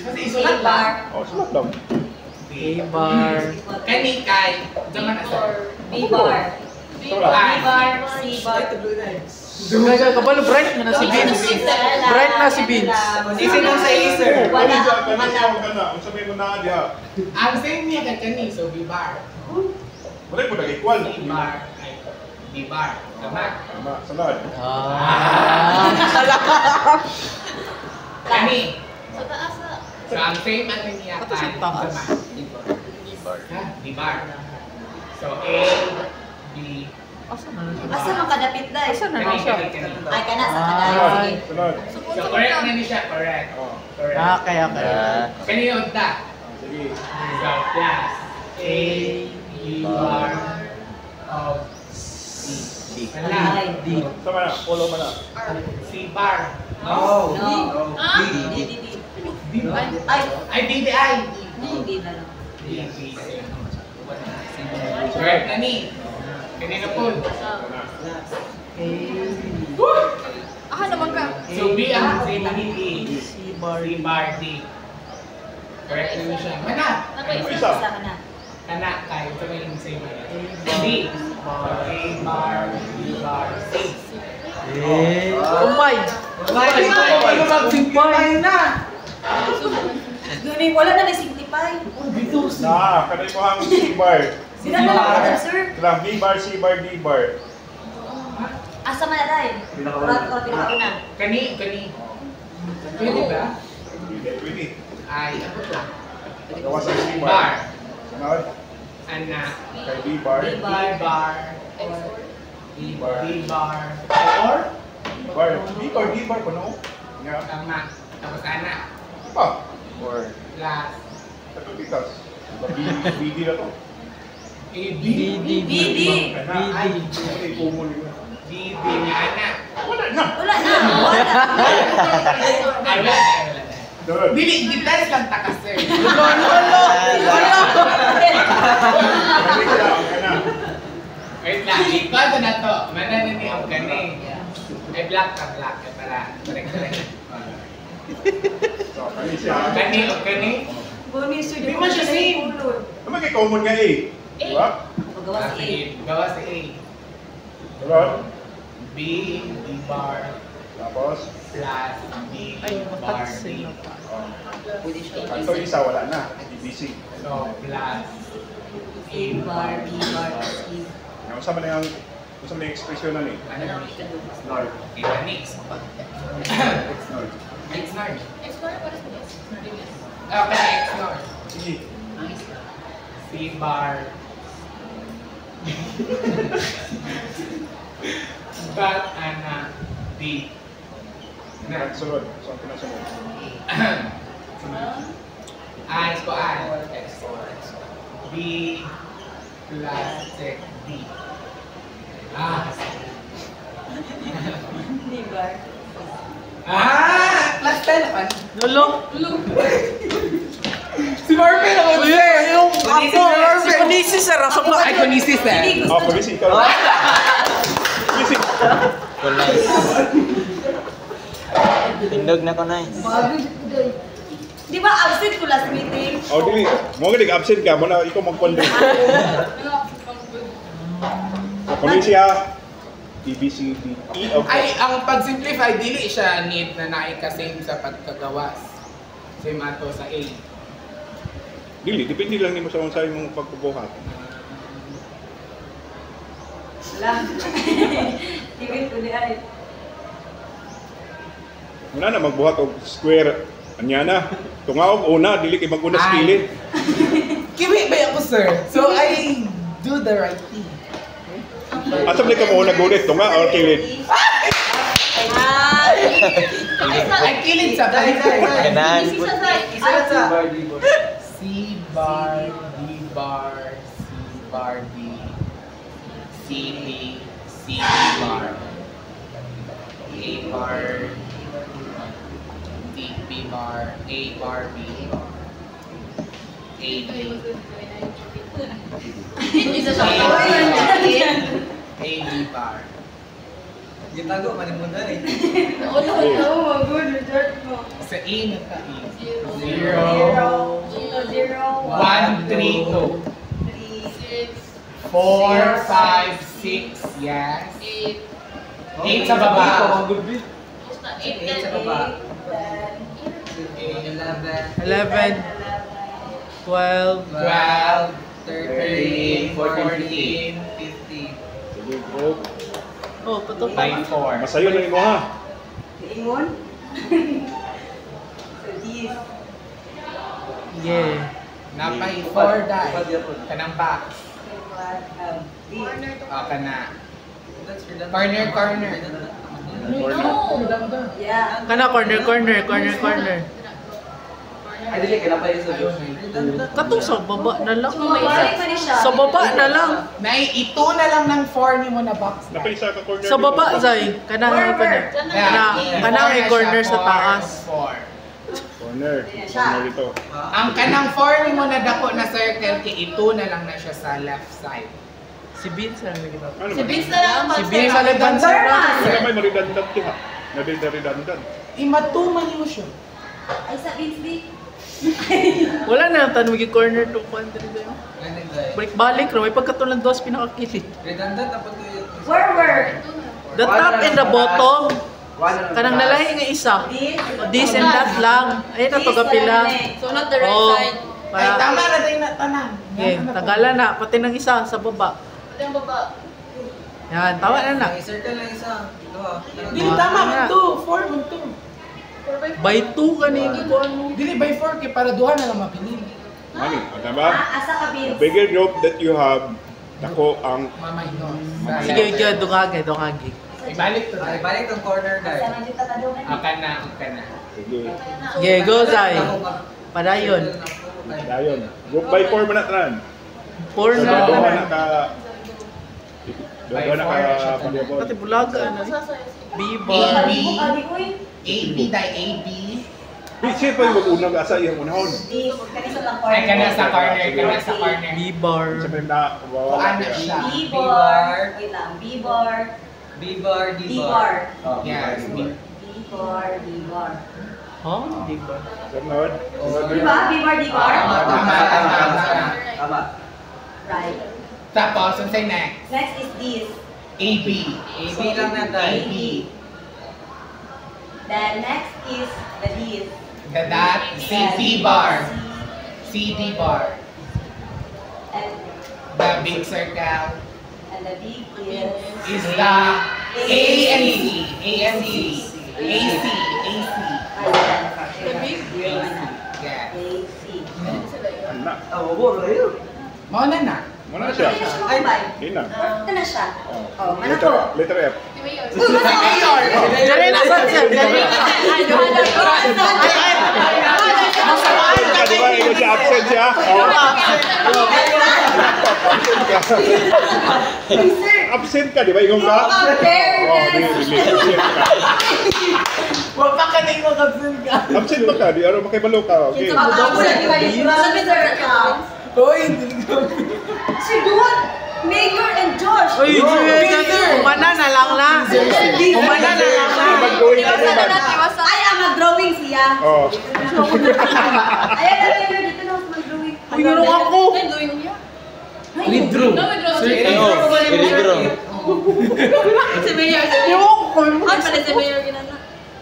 Kasi A isulat lang. bar. Oh, sulat lang. A bar. Kani kay. Diyan na sir. B bar. B B bar. C bar. Kaya kabalo bright na si Vince. Bright na si Vince. Sisi nung sa A, sir. Wala. Wala. Kung sabihin mo na diha. Ang same niya kay kani. So, B bar. Wala po nag-equal. B bar. Ay, B bar. Tama. Tama, sunod. Kani. Sa taas na. So, ang same ano niya Ito sa kay. taas. Tama. Ha? B bar. So, A, B. Asa na lang siya? Asa man kadapit dai? Asa na Kani, lang siya? kani, kani. Ay kana sa kaday. Sige. Sunod. So, correct na niya siya. Correct. Oh, Correct. Kaya. Kani yung ta. sige. So, plus A, B bar of C. Wala. Ay. D. Sama na, follow mo na. C bar. No. No. Ah? D. Ay. Ay, D, D, I. Hindi na lang. D, D. Correct na ni. Kanina po. Ah, naman ka. So, B ang same ni D. C bar. C bar D. Correct na niya siya. Mana? Nakaisa. Isa. Isa ka na. Kana, kahit ito may yung same. D. A bar, B bar, C. Kumbay. Ano mag-kumbay na? Gani wala na signify. Na, kanay mo ang C-bar. Sila na lang sir. Kailang B-bar, C-bar, D-bar. Asa man na dai? Ora pinakauna. Kani. Pwede ba? Pwede. Ay, ako lang. Gawas ang C-bar. Bar. Sunod. Ana. Kay B-bar. B B bar. B-bar. B bar. Or? B-bar. B-bar, D-bar pa no? Nga. Tama. Tapos ana. Pa. 4. Plus Ito tikas. BD na to. AB. BD. Ay, Ay, common yun. BD nga na. Wala na! Wala na. Wala. Ay, wala na. Doon. Dili, details lang ta kasi. Wait lang, ikaw na to. Mananani ang gani. Ay, black ka, black ka para. Correct. So, kani siya. Gani o gani? Bonus yun. Di mo siya same. Naman kay common nga eh. Diba? Magawa Ah, si A. sige, gawa si A. Diba? B bar Tapos, plus B bar D. oh, Pwede siya. kanto isa wala na. ABC. So, plus A bar, B bar, C. Yung sa man yung ekspresyon na ni. ano yung Nor. Ika next. It's nor. X nor. Explore para sa this. Okay, X nor. Sige. C bar. But ana D. Na. Sunod. So, ang pinasunod. Ay, ko ay. B plus check D. Ah. B bar. Ah! Plus 10 naman. Lolo? Si Marvin naman siya. Yung ako, Marvin. Sir. Ako ba? Ay, kunisis eh. Ah, polisi ikaw. Polisi. Tindog na ko, nice. Di ba absent ko last meeting? Oh, dili. Mo nga absent ka, mo na ikaw magpondre. So, polisi ha. A, B, C, D, E, okay. Ay, ang pag-simplify, dili siya need na naikasame sa pagkagawas. Same ato sa A. Dili, depende lang nimo sa unsay mong pagbubuhat. Wala. Tingin ko di ay. Muna na magbuhat og square. Anya na. Tungaog una, dili kay mag-una sa Ay. kilid. Kiwi ba ako, sir? So, I do the right thing. Asa man ka mo una gunit, tunga or kilid? Ay, kilid sa Ganan. C bar, D bar, C bar, D, C D, C D bar, A bar, D, B bar, A bar, B, A, D, Isa siya. A, D bar. Gitago, manimundan eh. Sa A na ka, A. Zero. 1, 3, 2. 4, 5, 6, yes. 8 sa baba. 8 sa baba. 11, 12, 12, 13, 13, 14, 15. Sige, bro. Oh, patok. by 4. Masayo lang imo ha. Ingon. So this. Yeah. Napay 4 die. Kanang box. Kana. Corner. Yeah. Kana corner. Ay, dili, kinapay sa Diyos. Katong sa baba na lang. Balik pa ni siya. Sa baba na lang. Nay, ito na lang ng 4 ni mo na box. Napay isa ka corner. Sa baba, Zay. Kana ang corner sa taas. 4. Corner. Corner dito. Ang kanang 4 ni mo na dako na circle, kay ito na lang na siya sa left side. Si Vince ang naging Ano Si man? Vince na lang ang Si pag- Vince ang naging Wala may maridandant ki ha. Redundant. Imatuman mo siya. Ay sa Vince D. Wala na ang tanong corner to country dayo. Balik-balik ro may pagkatulang dos pinakakilit. Redundant na pag ito. Where? The top and the bottom. Kanang nalahi nga isa. This. This and that lang. Ayun na to kapila. So not the right Oh. side. Ay, tama na tayo na tanan. Okay, tagalan na pati ng isa sa baba. Ito yung baba. Yan, tawa na na. Circle lang isa. Ito ah. Dili tama man 2, 4 man 2. 4x4. By 2 kanini ko ano. Dili by 4 kay para duha na lang mapinili. Mani, diba? Asa ka The Vince? bigger group that you have, dako ang Mamay no. Sige, dungagi. Ibalik to. Ay, balik ang corner Asa guys. man dito ka doon. Kana. sige. Okay, go Zay. Padayon. Dayon. Group by 4 man na tanan. 4 na. Duha na ka. Duha na ka pagyapon. Pati bulaga na. B-bar. AB dahil AB. Siya pa yung unang asa iyang unahon. Ay, kana sa corner, kana sa corner. B-bar. Siya pa yung na. Kuan na siya. B-bar. Wait lang. B-bar. B-bar, D-bar. D-bar. Yes. B-bar. D-bar. Huh? B-bar. Sunod. Diba? B-bar, D-bar? Tama. Right. Tapos, ang say next. Next is this. AB. AB lang na tayo. AB. Then next is the this. The dot, CD bar. CD bar. And The big circle the big is the A and C. A and C. AC. AC. The big? Yeah. AC. Anak. Wala yun. Mao na na. Muna siya. Ito na siya combine. Hindi na. Ito na siya. Oh, mana Letter, ko? letter F. Si Mayor. Dali na sa sir. Dali na. Di ba? Ikaw siya absent siya? Absent ka, di ba? Ikaw ka? Absent ka. Huwag pa ka nang mag-absent ka. Absent ba ka? Di araw makibalo ka. Okay. Si Duan, Mayor and Josh. Uy, umana na lang na. Umana na lang na. Mag-going ka naman. Ay, mag-drawing siya. Oh. Ayan, ayan, dito na mag-drawing. Uy, gano'n ako. Withdraw. No, withdraw. Si Mayor. Ewan ko. Ay, pala si Mayor ginana.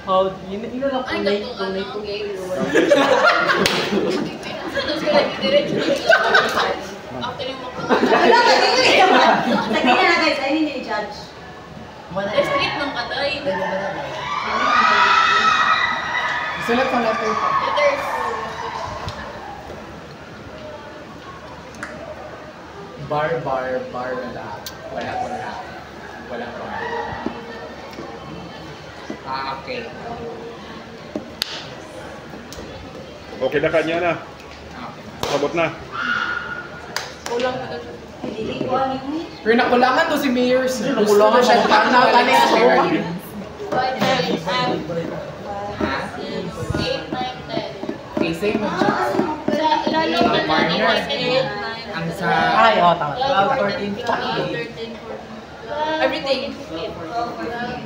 Oh, yun lang Ay, tunay. gatong Tunay ano, ko. game. Saan sila diretso dito? After yung mga Wala ka, hindi naman. Lagyan niya na guys, ay hindi i-judge. street ng katay. Sulat mo letter pa. Letters. Bar, wala. Wala. Wala bar. Okay. Okay na kanya na. Okay. Sabot na. Kulang na daw. Hindi ko ano yun. Pero nakulangan to si Mayor. Nakulangan siya. Nakulangan siya. 5, 9, 10. Okay, same mo siya. Sa lalo ka na ni Partner. 8, 9. Ang sa... Ay, oh, tama. 12, 14, 15. Everything. Wala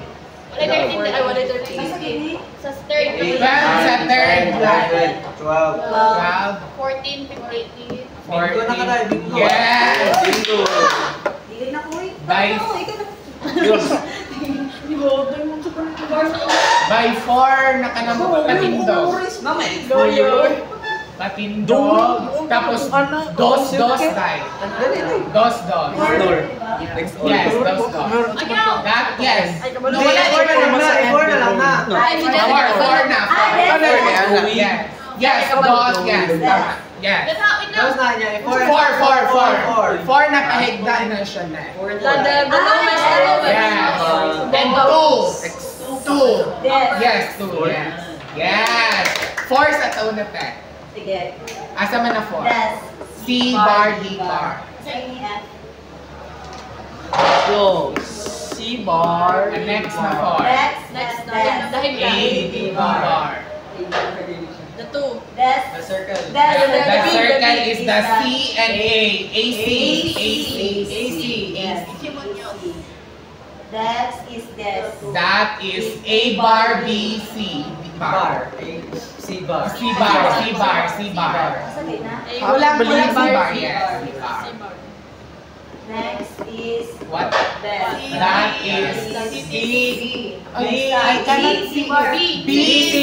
13. Ay, wala 13. Ay, sa kini? Sa third. Sa third line. 12. 14, 15. 14. Bingo na ka tayo, bingo. Yes! Dili na ko eh. Bye. Ikaw, ikaw na. By 4, nakanamot patindog. Lawyer. Patindog. Tapos, dos tayo. Dos. Yes, dos. That, yes. Wala, i-4 na lang na. Four na. Yes. Yes, dos, yes. Tama. Yes. That's how we know. Tapos na niya, i-4. Four na kahigda na siya na. The lowest, the lowest. Yes. Then 2. Yes. Yes, 2. Yes. Yes. 4 sa taon na te. Sige. Asa man na 4? Des. C bar, D bar. Sa ini F. Go. C-bar. And next na 4. Next na. Des. Dahil A, D bar. the 2. Des. The circle. Des. The circle is the C and A. AC. Yes. That is des. That is A bar, B, C. Bar. C bar. C bar. Sa gitna. Wala Bali, C bar, bar. yes. C bar. Next is What? des. That is B. I cannot C see. bar. B, C,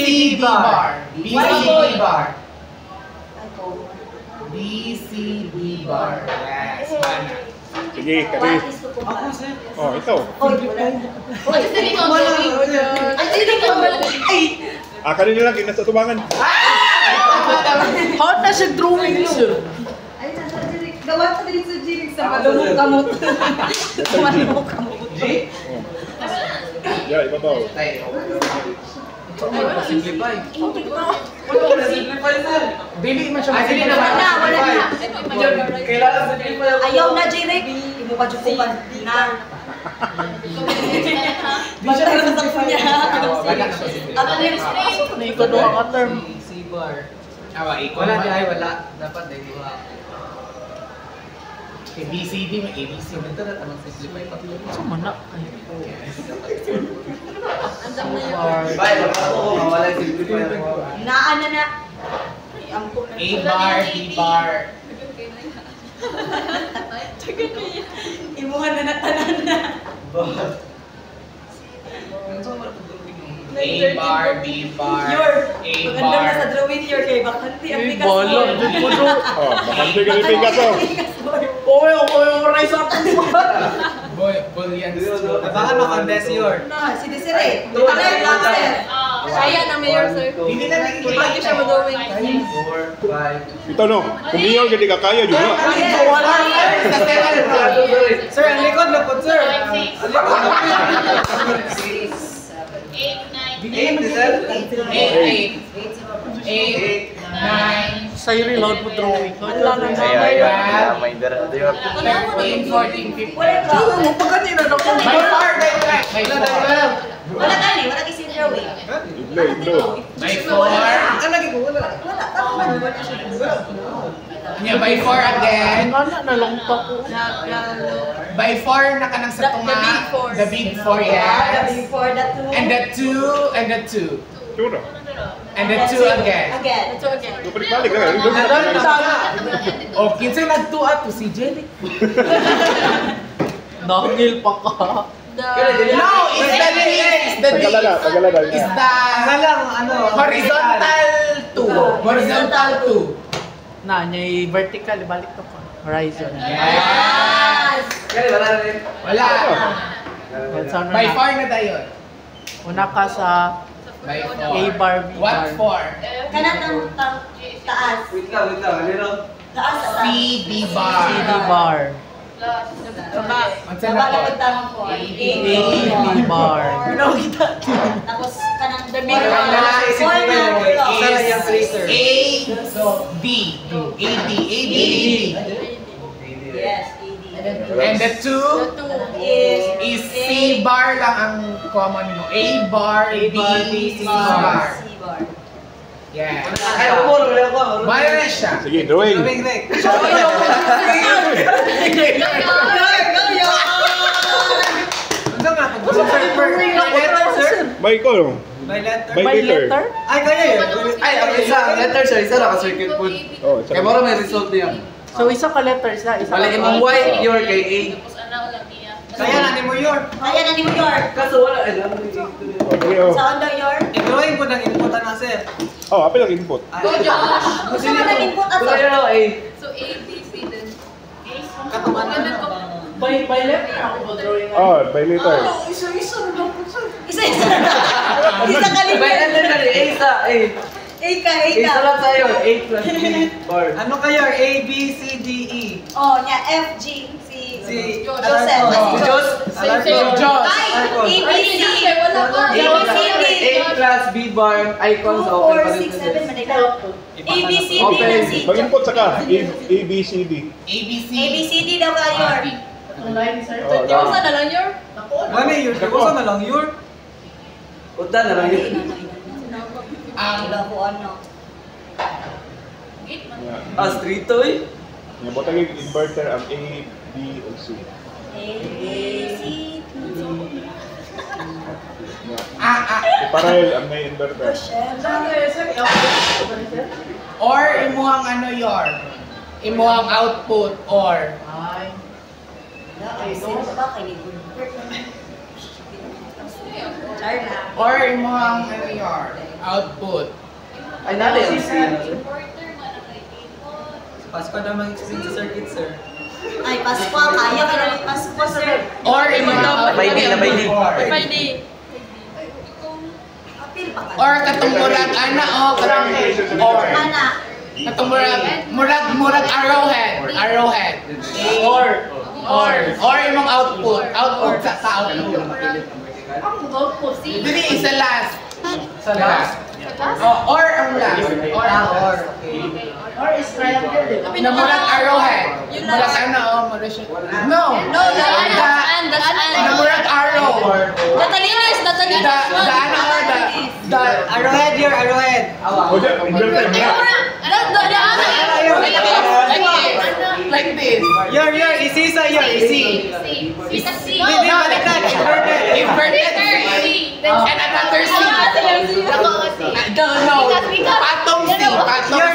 D bar. B, C, D bar. Ako. B, C, D bar. Yes, one. Sige, kari. What is to combine? Oh, ikaw. Oy, wala. Oy, hindi ko Ay, hindi ko Ay! Kanina lang, kinasa tubangan. How na siya drawing sir? Ay, nasa jirig. Gawa ka din sa jirig sa malunong kamot. Malunong kamot. G? Yeah, ibabaw. Tayo. Simplify. Wala Simplify sir. Dili man siya. Sige na. Wala na. Kailangan simplify. Ayaw na, J-Rick. Hindi mo pa jukupan na. Di siya Bantay sa simplify. takbo niya. Ang lyrics na yun. May ikaduha ka term. C-bar. Awa, ikaw Wala ba? di ay wala. Dapat ay diba. ABCD, may ABC. Ito na tamang simplify pa. So mana. Andam na yun. Bye, wala simplify. Naana na. Ay, ampo na. A bar, B bar. Tagal na yan. Imuhan na natanan na. A bar, B bar, Your. A Maganda na sa bar. drawing your kay Bakanti. Ang Ay, bigas bala. mo. Diyod po do. Oh, bakante ka ni Picasso. Oy, rice up. Bullion. Baka makondes yun. Na, si Desiree. Ito na yung lobster. Kaya na mayor, sir. Hindi na naging Lagi siya mag-going. 4, 5. Ito no, kung iyaw gani ka kaya juga. Sir, ang likod na po, sir. Ang likod na po. 8, 9, 8, 9, Sa'yo rin loud mo drawing. Wala na na. 13, 14, 15. Wala ka. By far, by 12. Wala ka ni. Wala kasi drawing. Idlo, idlo. By 4. Wala. Tama na. Wala siya. Yeah, by 4 again. Wala na lang pa ko. By 4 na ka nang sa tunga. The big four. The big 4, yes. Before the two. And the 2, and the 2. Sure. And the 2 again. Again. Ito again. Balik ka. O, kinsa nagtuwa to si Jelly. Nangil pa ka. No, it's the lyrics. The Tagalala. is the horizontal 2. Horizontal 2. Na, niya vertical. Ibalik to ko. Horizon. Yes. Wala. By 4 na tayo. Una ka sa By 4. A bar, B bar. What 4? Kanat ang taas. Wait lang. Ano? Taas sa C, D bar. C, D bar. Unsa Baba na na tama ko. A, B bar. Tapos kanang the big corner. one. Corner. Is A, D. A, D. A, D. Yes, AD. And the 2 Is is C bar lang ang common mo. A bar, B, C bar. C bar. Yeah. Ay, umuro na ako. Bala na siya. Sige, drawing. Ano nga? By ko. By letter? By letter? Ay, kaya yun. Ay, ang isa. Letter siya. Isa naka-circuit po. Oh, Kaya mara may result niya. So, isa ka letter siya. Isa Balikin mo Y, your kay A. Tapos ano lang niya. Kaya na ni mo yun. Kaya na ni New York. Kaso wala. Ay, lang. Okay, oh. Sa New York. I-drawing ko ng inputan na, sir. Oh, apil ang input. Go, Josh! Gusto mo nag-input ato? Wala yun ako, A. So, A, B, C, then A. Katungan na. Ganun ko. By letter ako mag-drawing. Oh, by letter. Isa-isa. Isa ka By letter na rin. A sa A. A ka. A lang sa'yo. A plus B. Bar. Ano kayo? A, B, C, D, E. Oh, niya F, G, C. Si Joseph. Si Jos. Jos. Ay, A, B, C. Wala pa. A, B, C, D. A plus B bar. Icon sa 2, open 4, 6, 7, Manila. A, B, C, D na si. Mag-input sa ka. A, B, C, D. A, B, C. A, B, C, D daw ka, York. Online, sir. Oh, Yung sa na lang yun? Ano yun? Kung saan na lang yun? Uta na lang yun. Wala ko ano. Gate man. Ah, street toy? Botang yung inverter ang A, B, o C. A, B, C, D. Parallel ang may inverter. Or imuhang ano yor. Imuhang output or. Ay. Sino ba kay ni Gilbert? Charla. Or imuhang ano yor. Output. Ay, nada yung C. Importer man ang kaibigan. Pasko na mag-explain sa circuit, sir. Ay, Pasko. Kaya ka na Pasko, sir. Or imuhang output. By day na by day. By day. Apil pa ka. Or katong murag ana o katong or. Ana. Katong murag arrowhead. Or imong output sa output. Ang output. Dili isa last. Sa last. Oh, or ang last. Or. Okay. Or is triangle, di ba? Na murag arrowhead. Murag ano, murag siya. No. No, that's Na murag arrow. The Talinas. The ano or the Arrowhead here, arrowhead. O dyan, inverted na. like this. Your, isi sa your, isi. Hindi, baliktad, inverted. Inverted C. And another C. No. Patong C. Your,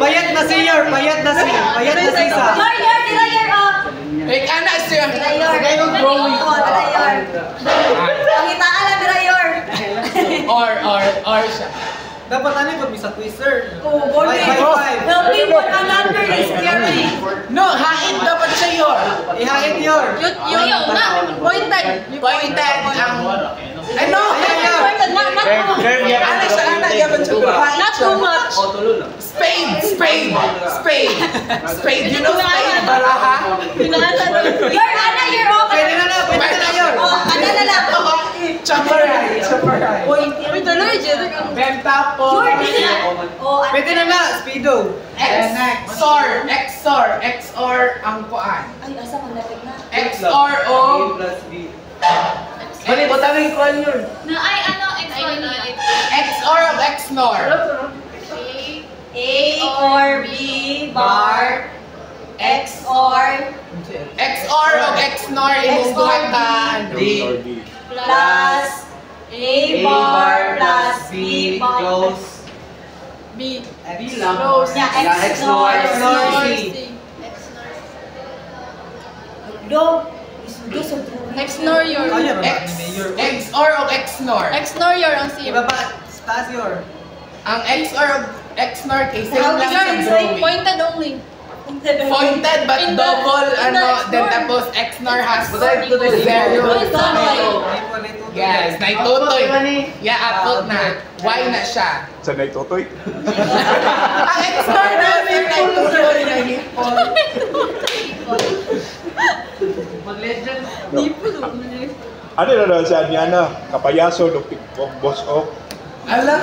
payat na si your, payat na si sa. Like ana siya. Or siya. Dapat ano yung sa twister? No, hain dapat siya yor. Ihahit your. Pointed ang ano? Ana siya, ana dapat siya. Not too much. Spade. You know spade? Baraha? Pwede na your. Champaray. Then tapos Pwede na, speedo. XOR ang kuan. XOR o Bali, butangin ko yun. XOR of XNOR. A or B bar X or XOR of XNOR imong duha ka D. plus A bar plus B bar Close. B. B lang. Yeah, X nor C. Do X-nor your. XOR of XNOR. X-nor your ang C. Ibaba, taas your. Ang XOR of XNOR kay same lang sa drawing. Pointed only. Pointed but In the- double in the ano, then XNOR. tapos XNOR has Tutoy. zero. Tutoy. Yes, naitutoy. Yeah, apot na. Why na siya? Sanay totoy. Ang XNOR na yung naitutoy na hipon. Mag-legend. Ano na daw sa Aniana? Kapayaso, boss o. Alam?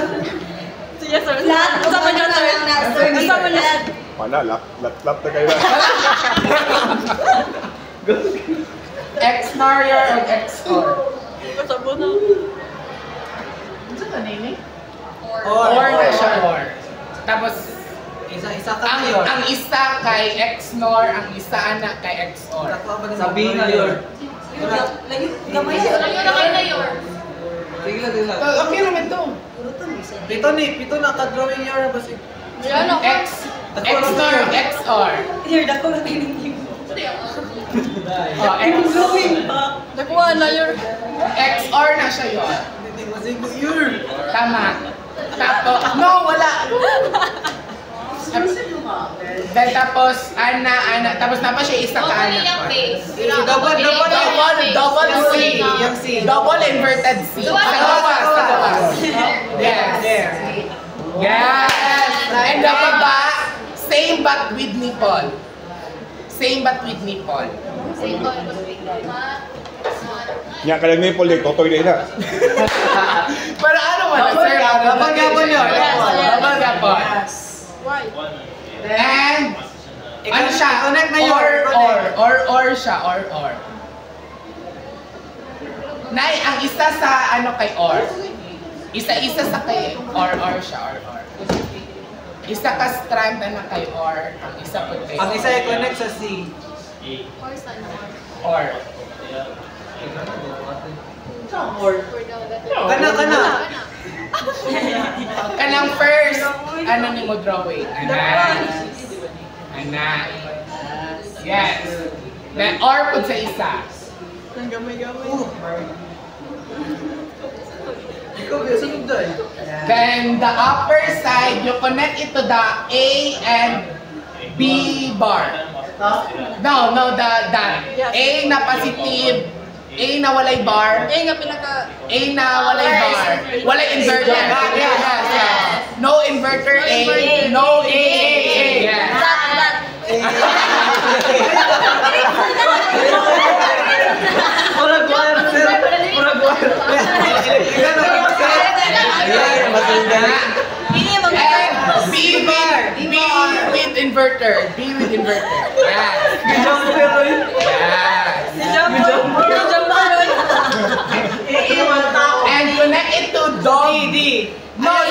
Sige, sir. Lahat Usa pa niyo, sir. Usa pa niyo. Mana, lap na kayo na. XNOR or XOR? Usa po na. Or na siya or. Tapos, Isa ka ang your. ang isa kay XNOR, ang isa anak kay XOR. Sabihin na your. Gamay na your. Sige lang. Okay naman to. Pito na ka-drawing your. Basi. Yan ako. XNOR, XOR. Here, dako na tayo ng Oh, Nakuha na your. XOR na siya yun. Hindi masigo your. Tama. Tapos, no, wala. Then tapos, tapos na pa siya isa ka anak ko. Double C. Yung C. Double inverted C. Sa gawas. Yes. Yes. And the baba, same but with nipple. Nya ka lang may puli, totoy na ina. Pero ano man, sir? Double gapon yun. Double gapon. Why? And, ano siya? Connect na yun. Or siya, or. Nay, ang isa sa ano kay or. Isa-isa sa kay or siya, or. Isa ka strand na kay or, ang isa po kay Ang isa i-connect sa C. Or saan? or. Kana. Kanang first, ano ni mo drawing? Ana. Yes. Then or po sa isa. Ang gamay-gamay. Ikaw, sunod dahil. Then the upper side, you connect it to the A and B bar. No, the A na positive, A na walay bar, Eh, nga pinaka... A na walay bar, walay inverter. Yes. No inverter A, no A. Yes. Murag-war, sir. Murag-war. inverter. B with inverter. Yes. Yes. And connect it to dog. No. The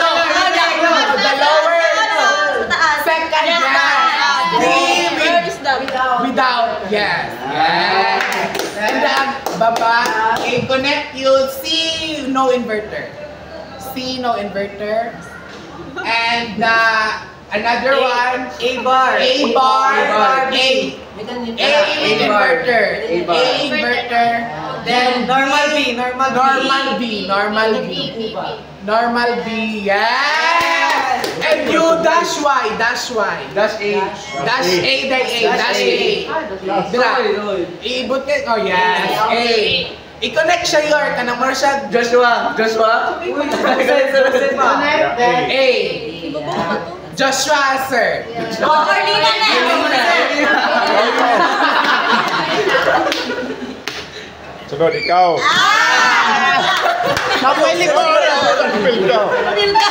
lower. Second yes. D without. Yes. And then baba. Okay, connect you. C no inverter. C no inverter. And another one. A bar. A with inverter. A inverter. Then normal B. Yes. And you dash Y. Dash A. Ibut ka. Oh yes. A. I-connect siya yor. Kanang mo siya. Joshua. A. Joshua, sir. Carlina na. Sunod, ikaw. Napili ko. Napil ka.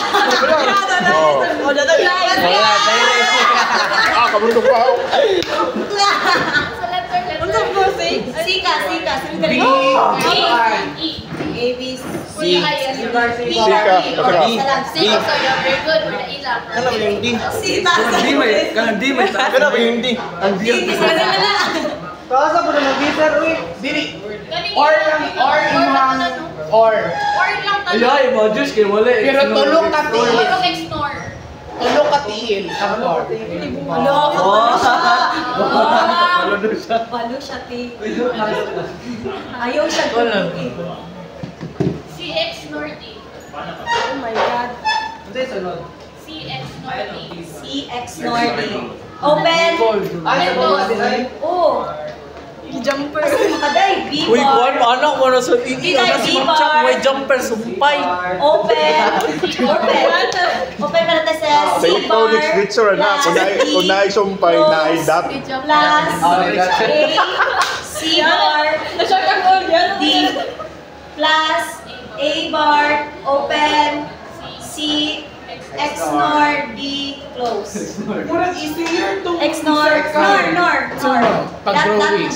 Kabundok pa ako. Sa letter. Sika. B. A, B, C. Sika. Sika, so you're very good with the ilang. Sita. Dili. Or lang or. Or lang tayo. Pero tulong ka Or tiil. ignore. Tulong ka tiil. Ang or. Palo siya, T. Ayaw siya. CX Norty. Oh my God. CX Norty. CX Norty. Open. Oh. Jumper. Aday, B Uy, bar. kuwan, anak mo na sa iki. Anak si Mamchak, may jumper, sumpay. Open. Open ka na sa Sa C ikaw, bar. next ditcher na. Kung naisumpay na ay dat. Plus A. C bar. D. Plus A bar. Open. C. X nor D close. Murag easier to. X nor nor. Pag-drawing.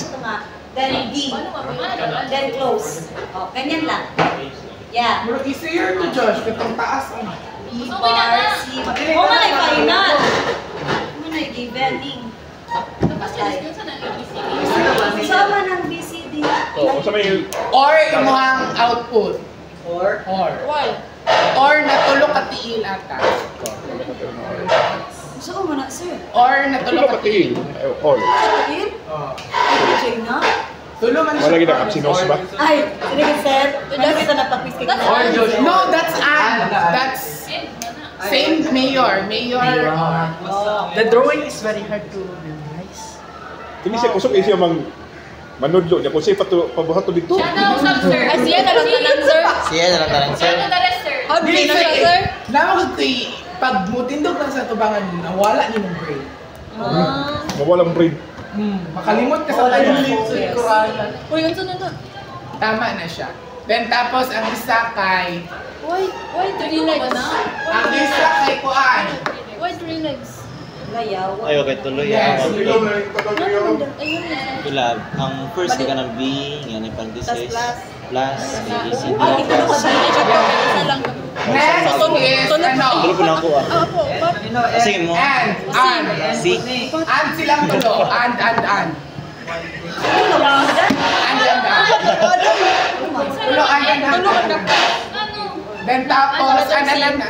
Then D. Then close. Oh, ganyan lang. Yeah. Murag easier to Josh. Katong taas ang. B bar, C bar. Oh, malay final. Manay givening. Tapos yun sa nang-ABC. Sama ng BCD. Kung sa may Or imuhang output. Or. Why? Or natulog ka tiil ata. Gusto ko muna, sir. Or natulog ka tiil. all. Kapatid? AJ na? Tulog man Wala kita kapsinos ba? Ay, sige, sir. Ano kita napapis ka na? No, that's Ann. That's same mayor. The drawing is very hard to memorize. Hindi siya kusog siya manudlo niya kung siya pabuhat to dito. Siya na usap, sir. Siya na lang tanan, sir. Siya na the rest, sir. How do you know, sir? Naman ko pag mutindog lang sa tubangan, nawala ni ng brain. Mawalang brain. Makalimot ka sa tayo. Uy, yun sunod na. Tama na siya. Then tapos ang isa kay Why 3 legs? ang isa kay Kuan. Why 3 legs? Layaw. Ayaw kay tuloy Yes. ang Ayun na. Ilab. Ang first ka ng B, yan ay pang Tas thesis. plus. Plus, ABC, Ay, ito na plus. Isa lang. Next is ano? Tulo po na ako ah. Ako, what? Sige mo. And. C. And silang tulo. And. Ano lang ba? Tulo, and. Then tapos, and. Tapos saan ganyan?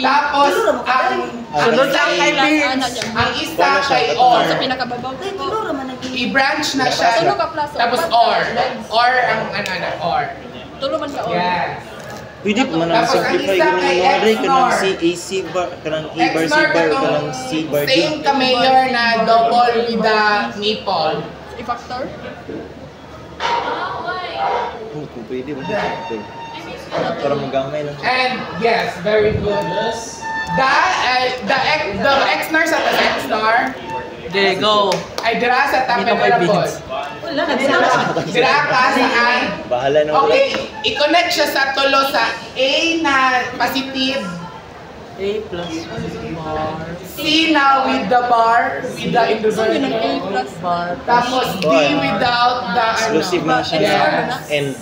Tapos, Sunod lang kay ang isa kay or. Sa pinakababaw. Ay, tulo naman naging. I-branch na siya. Tulo ka plus. Tapos or. Or ang or. Tulo man ka or. Yes. Pwede pa man ang Tapos ang simplify isa ko kay ng mga rin. Kanang XNOR. C, A, C bar, kanang A bar, C bar, kanang C bar, D. Same ka mayor na double with the nipple. I-factor? Kung pwede ba? Para magamay lang siya. And yes, very good. The X-Nar sa X-Nar Okay, go. ay dira sa Dito may tapos. beads. Wala na, wala. Dira ka saan? Bahala na. Okay, i-connect siya sa tulo sa A na positive A plus bar. C na with the bar, with the inverter. A plus Bar. Tapos D without the Exclusive na siya. Yes.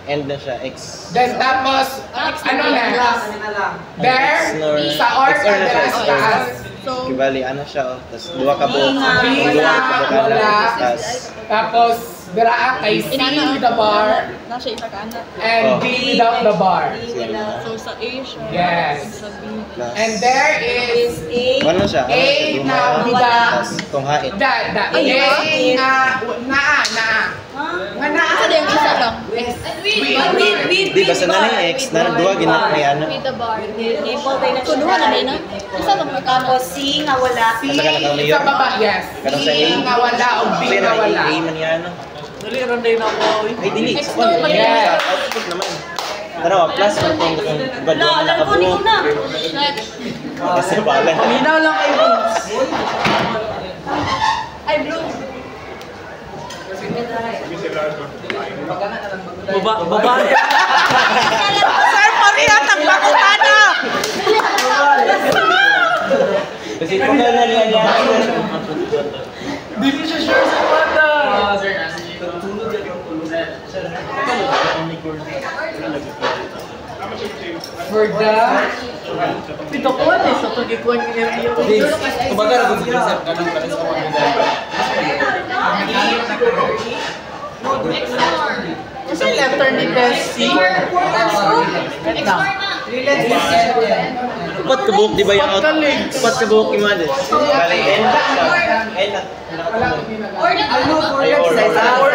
End na siya. X. Then tapos, ano na? There, XOR. sa OR XOR na siya. sa XOR. taas. So, Kibali, ano siya, oh. Tapos duwa ka buo. B Duwa na, ka wala. Tapos, Tapos, dira kay C with the bar, nasa isa ka na. and D without the bar. So, sa A siya. Yes. Sa B. plus. And there is Ano siya? A na with the Tapos, itong hait. A na, nga naa. Kasi yung isa lang. Di ba sa nanay X, na duwa ginat may ano. With the bar. Nipple tayo na Kunuha na rin na. Isa lang Tapos C nga wala. C Kata ka na sa baba, yes. Karon sa A. C nga wala o B Kasi nga na wala. A man yan, ano. Dali, randay na ako. Ay, dili. Sa Explore kwan. man yan. Output naman. Tara, plus mo kung ba Na, duwa alam ko, nakabuo. ko na. Kasi pala. Paminaw lang kayo, Vince. Ay, blue. Sabi sila, Baba. Sir, parehas ang bakutana! Kasi kung na yan yan. Di ko siya sure sa bata. tama siya kasi, For the Pito ko eh, sa pagkikuhan ng area. Kumbaga, nag-concept ka ng pares sa mga Kasi letter ni Tess C. Wait lang. Upat ka buhok, di ba yung out? Pagkalig. Upat ka buhok yung mother. Bali, end na siya. End na. Ay, or.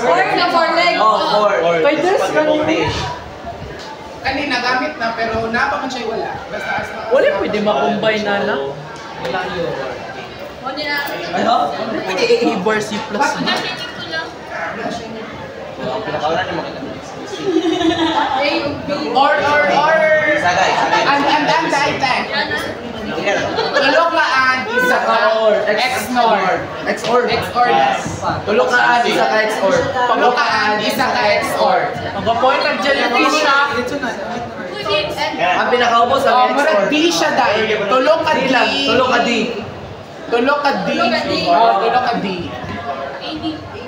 Or na for leg. Or. Kay Des, Upat ka buhok na ish. kanina gamit na pero napakan siya wala. Basta as na. Wala pwede makumbay na na. Pwede A-bar C plus na. Ang pinakawalan niya makita. Or Sagay. and tulok laan isa ka XNOR. XOR. Tulok ka adi sa ka XOR. Tulok laan isa ka XOR. Pagka-point ng jellyfish siya. Ang pinakaubos Oh, ang mura XOR. D siya dahil. Tulok ka D. Tulok ka D. Tulok ka D. Oh, tulok ka D.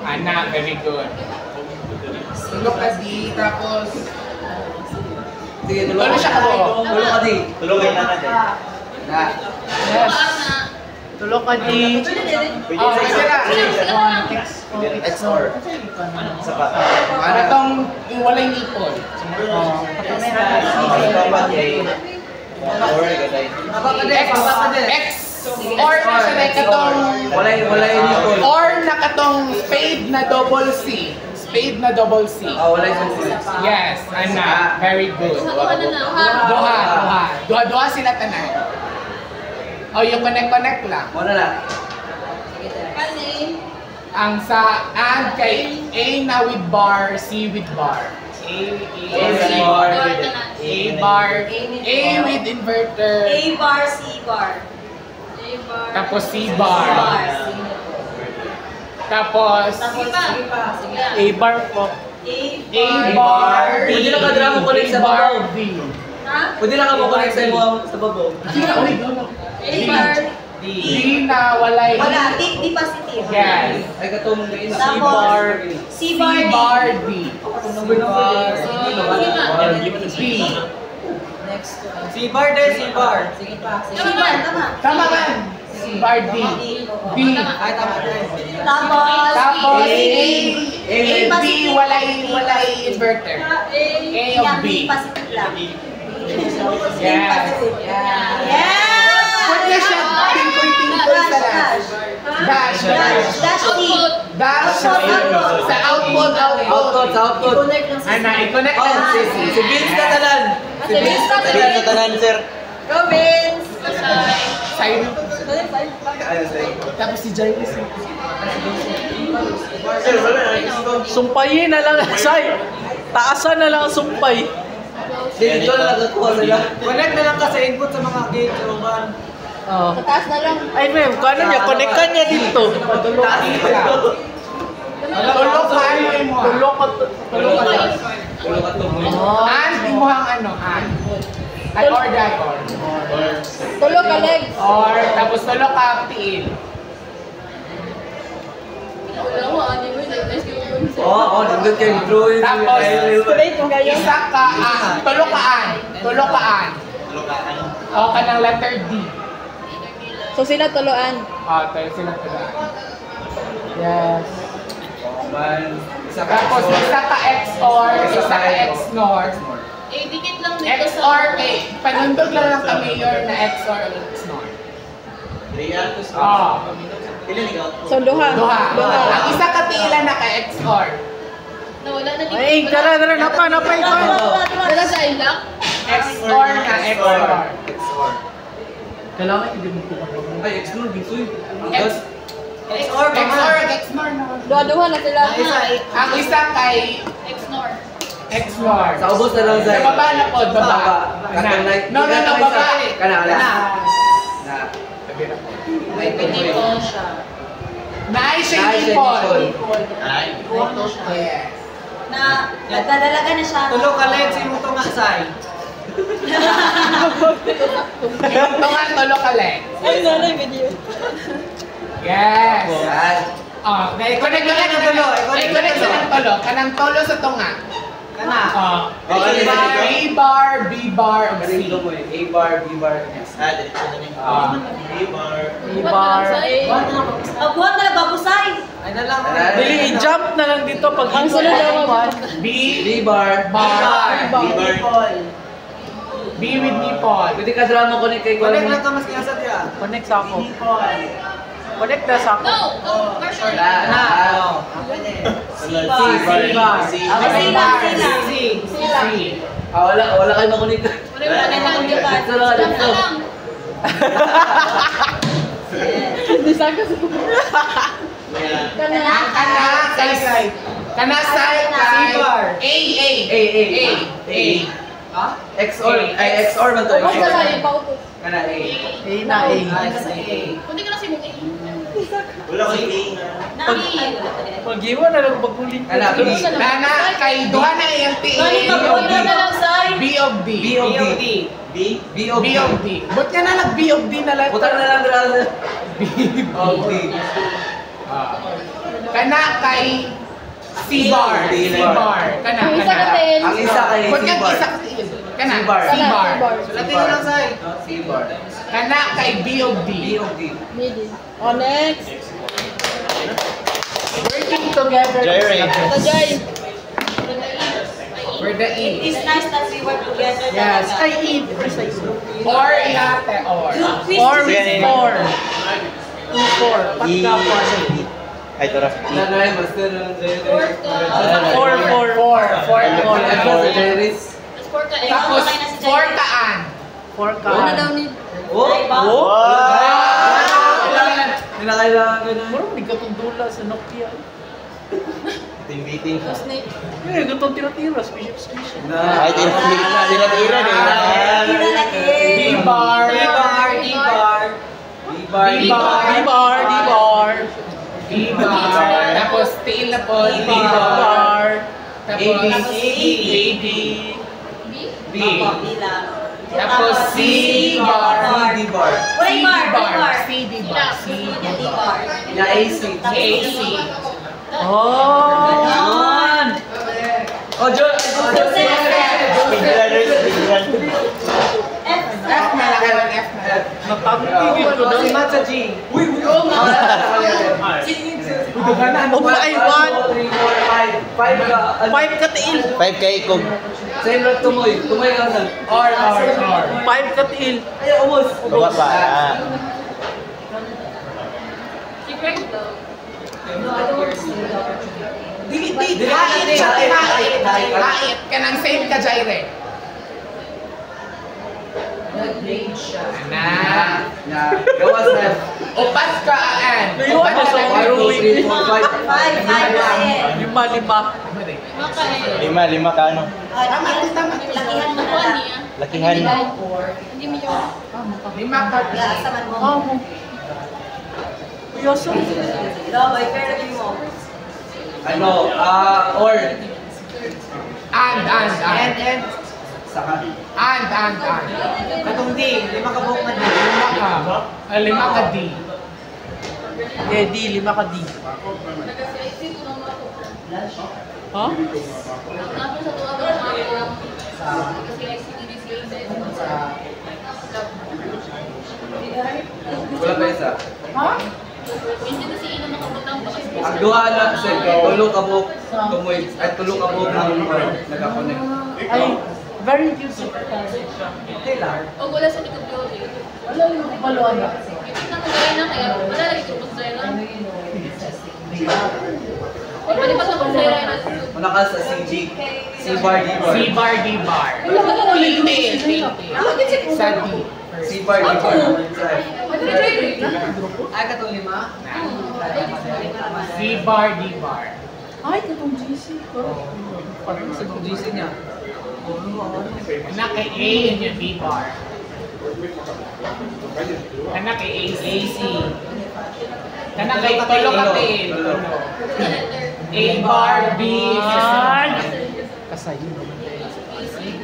Ana, very good. Tulok ka D, tapos Sige, tulok Ano siya ka buo? Tulok ka D. Tulungin na natin. yes. Tulok ka D. Oh, pwede na. XOR. Sa pa. Ano tong walay nipon? Or, gaday. X. Or na siya na katong Walay nipon. or na katong spade na double C. Spade na double C. Walay sa Yes, ana. Very good. Duha sila tanan. O yung connect lang. Wala na. Ang sa and kay A na with bar, C with bar. A bar, A with inverter, A bar, C bar. tapos C bar. Tapos A-bar po. A bar, Pwede na ka-drama B, connect sa A bar, babaw. D. Pwede na ka mo connect sa mo sa babaw. A bar, D na walay. wala, D positive. Yes. Ay katong na ina. Tapos, C C bar, bar, D. B. C bar din, C bar. C bar, tama. Tama kan? C bar, D. B. Ay, tama din. Tapos, Tapos A A B walay inverter. A of B. positive lang. Yes. Yes! Pwede siya tinkoy-tinkoy sa dash. Dash. Dash D. Dash sa output. Output, output. Ana, i-connect Oh, lang si Vince na tanan. Si Vince na Sabi sa tanan, sir. Go, Vince! Side. Tapos si Jairus. Sir, wala na. Sumpayin na lang, say. Taasan na lang ang sumpay. Dito na nagkuha sila. Connect na lang ka sa input sa mga gate o ban. Oh. Taas na lang. Ay, ma'am, kano niya? Connect ka niya dito. Tulog ka ano mo. Tulok ka. Tulog ka to. And imuhang ano, and. Ay, or die, or. Tulo ka leg. Or, tapos tulo ka tiil. Wala mo, ano mo, nice ko. Oo, nandun kayo drawing. Tapos, Straight mo kayo. isa ka, tulo kaan. Tulo kaan. O, kanang letter D. So sila tuloan. Tayo sila tulaan. Yes. Isa ka. Tapos, isa ka XOR, isa ka XNOR. Eh, dikit lang dito XOR, panundog lang lang kami mayor na XOR o XNOR. So duha. Duha. Ang isa ka tila na ka XOR. Nawala na dito. Ay, tara, napay ko. Wala sa ilak. XOR na XOR. Kailangan hindi mo po. Ay, explore dito eh. XOR XNOR na. Duha-duha na sila. Ang isa kay X-nor. XNOR. Sa ubos na lang, Zay. Sa baba na po, baba. No, baba. Kana. May Pinipon siya. Naay siya ipon. Yes. Na, nagdadalaga na siya. Tulo ka let's mo to nga, Zay. Ito nga tulo ka lens. Ay, nanay video. Yes. Yan. Connect sa ng tulo. Connect sa ng tulo. Kanang tulo sa tunga. Kana. A bar, B bar, o C. Kanino mo eh. A bar, B bar, S. Diretso na niya. Ibar. Buwan na lang babusay. Ay na lang. Dili, i-jump na lang dito pag Ang sunod na B, B bar. bar, B with nipple. Pwede ka drama connect kay Connect lang ka mas kaya sa tiya. Connect sa ako. Connect na sa ako. No! Commercial. Wala kayo makunik. Wala na lang. Dito lang, dito. Hindi sa akin. Kana side kay A. XOR. Ay, XOR man to. Tapos na lang yung pautos. Kana A. A na A. Kundi ka na si mong A. Wala ko yung Pag-iwan na lang pag-ulit. Kana B. Kana kay duha na yung T. Nani, magbuwan na lang say. B of D. B of D. B of B D. of D. Ba't ka na nag B of D na lang? Utang na lang drama. B of D. Kana kay C bar. C bar. Kana. Ang isa ka ten. Ang isa kay Ba't C ka bar. isa kasi? Kana. C bar. C bar. Latin na lang, Sai. C bar. Kana kay B of D. B of D. Middle. O, next. Working together. Jerry. Ito, Jai. For the E. It's nice that we work together. Yes. talaga. Ay, E. Precise. Or yate or. Or with 4. 2, 4. Pagka 4. Ay, tara. Nanay, master ng Fourth ka. 4. Jerry's. Tapos four ka. Eh, Tapos Okay na si 4 kaan. 4 ka. Ano daw ni? Oh! Ay, ba? Kinakailangan ko na. Muro, hindi ka itong dula sa Nokia. Meeting. Snake. Eh, gatong tira-tira. Spaceship. Ay, tira-tira din. D bar. D bar. D bar. D-bar. D bar. Tapos tail na po. D bar. D-bar. Tapos A, A, D. B? B. Nila. Tapos C bar. D bar. Wala yung bar, wala yung bar. C D bar. C D Di bar. bar. Yeah, AC. AC. Oh! Ganon. Oh, John! F. F na lang. F na lang. Natagpigil ko doon. Matcha G. Uy, Oh my God! 5 ka. 5 ka tiil. 5 kay Ikog. Same lang tumoy. Tumoy ka lang. Or. 5 ka tiil. Ay, almost. Baba pa. Secret daw. Dili, hait siya. Hait. Kanang same ka, Jaire. Na. Gawas na. Upat ka, Aan. Ayun, Upat sa ka, drawing. 1, 2, 3, 4, 5. 5. Lima. Maka eh. Lima ka ano? Lakihan mo Nakuha na. niya. Lakihan. Hindi mo yun. 5 ka. Laasaman mo. Amo. Kuyaso. Dabay, pero lagi mo. Ano, or. And. Saka. And. Katong D, 5 ka buhok na D. 5 ka. 5 ka D. Eh, D, 5 ka D. Bakop naman. Ha? Hindi ko mabakop. Wala pa isa. Ha? Ang duha na sa tulo ka buhok tumoy at tulo ka buhok ang nagka-connect. Ay, very beautiful. Okay lang. O wala sa likod ko. Wala yung baluan na. Nakagaya na kaya wala lagi ko pagdaya na. O pwede pa sa pagdaya na. Wala ka sa CG. C-bar, D-bar. C-bar, D-bar. Sa D. C-bar, D-bar. Ay, katong 5? C-bar, D-bar. Ay, katong GC ko. Parang sa GC niya. Anak kay A and yung B-bar. Anak kay AC. Anak kay tulo ka D. A-bar, B. Ay! Kasayo.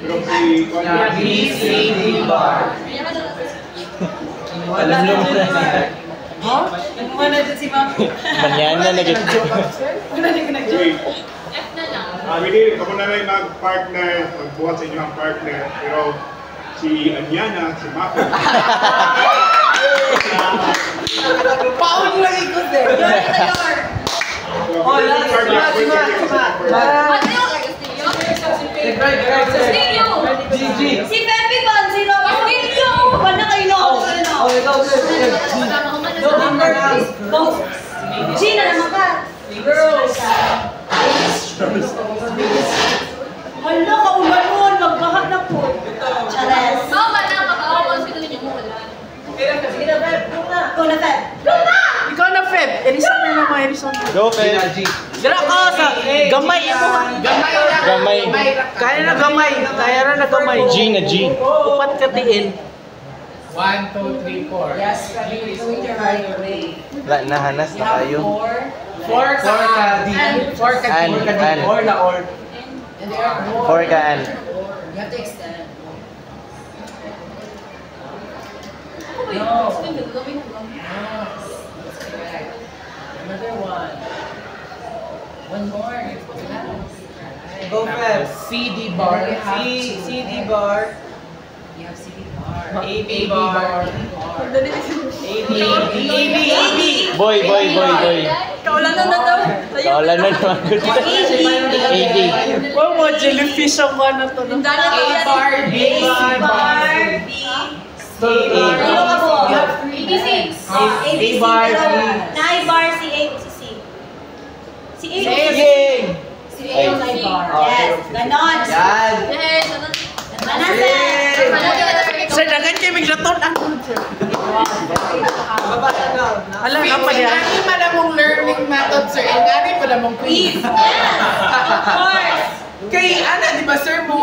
Pero si B, C, D-bar. Alam nyo mo na. Ha? Nagmumuna na dyan si Ma'am. Manyana na gid. Wala na ka nag-joke. F na lang. Hindi, kamo na lang mag-partner, magbuhat sa inyo ang partner. Pero si Anyana, si Mako. Paon lang ikot eh. Oh, last, Ano yung Castillo? Castillo! GG. Si Pepe Pan, si Roma. Castillo! Wala kayo na ako. Oh, ikaw, sir. No, number is both. Gina naman ka. Girls. Hala, kaumanon. Magbahat na po. Chares. Oo, wala ka ba? Oo, sino ninyo mo wala? Sige na, Feb. Go na, Feb. Luna! Ikaw na, Feb. Erison na naman, Erison. Go, Feb. Dira ka sa gamay mo. Gamay. Kaya na gamay. Kaya na gamay. G na G. Upat ka tiil. 1, 2, 3, 4. Yes, please. Go your right way. Wala, nahanas na kayo. 4 ka D. 4 ka D. An. Or na or. And there are 4 ka an. You have to extend. Ako ba yun? Sino yung gagawin ko? Another one. One more. Go, Feb. C, D bar. C, D bar. You have CD bar. A, B bar. A, B. Boy. Kaulanan na daw. Kaulan na naman ko dito. AD. Wow, mo, jellyfish ang na to. A bar, B bar. B. Tulo ka po. You have 3. A, B, C. bar, B. Na bar, si A, si C. Si A. Yay! Si A yung na bar. Yes. Ganon. Yan. Yes, ano? Ganon, sir. Sir, dagan kayo miglaton. Ano, sir? Babasa daw. Ala, kapal yan. Ingani pa na mong learning method, sir. Ingani pa na mong quiz. Yes. Of course. Kay, ano, di ba, sir, mo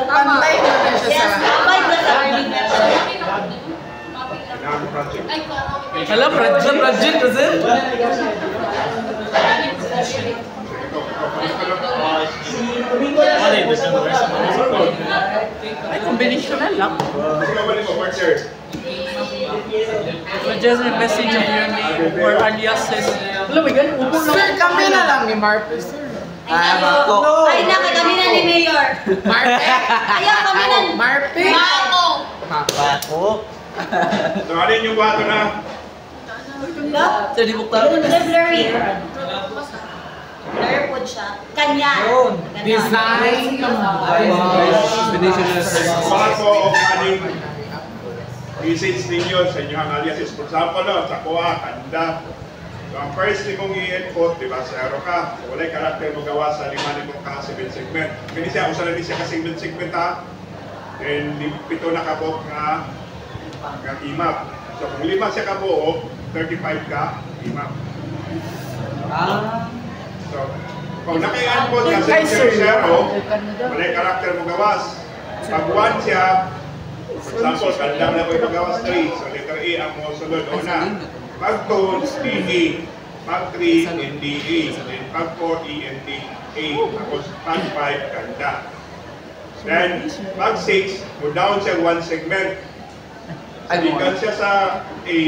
pantay mo na siya Yes. sa... Abay na sa learning method. Kailangan project. Ay, ko. Ala, project kasi. Ay, combination na lang. Ikaw ba mo, partner? Suggest a message of your name or aliases. Alam mo, ganun. Upo Sir, lang. kami na lang ni Marpes, sir. Mako. Ay, kami na ni Mayor. Marpes? Ayaw, kami na. Marpes? Mako! Bako. So, alin yung bato na? Sir, di bukta. Blurry. Blur po siya. Kanya. Ganon. Design. Mga po of aning message ninyo sa inyong aliases. For example, sa kuha, kanda. So, ang first ni mong i-input, di ba, 0 ka. So, wala'y karakter mo gawa sa 5 ni mong ka-7 segment. Kani siya, usa na din siya ka-7 segment, ha? And 7 na kabok nga imap. So, kung 5 siya kabuo, 35 ka imap. So, kung naki-input ka sa 0, wala'y karakter mo gawas. Pag 1 siya, for example, kandang na ko ipagawas 3. So, letter A ang mo sunod. Una, pag 2, DE. Pag 3, NDA. Then pag 4, ENDA. Tapos pag 5, kanda. Then, pag 6, mo down siya 1 segment. Gikan siya sa A.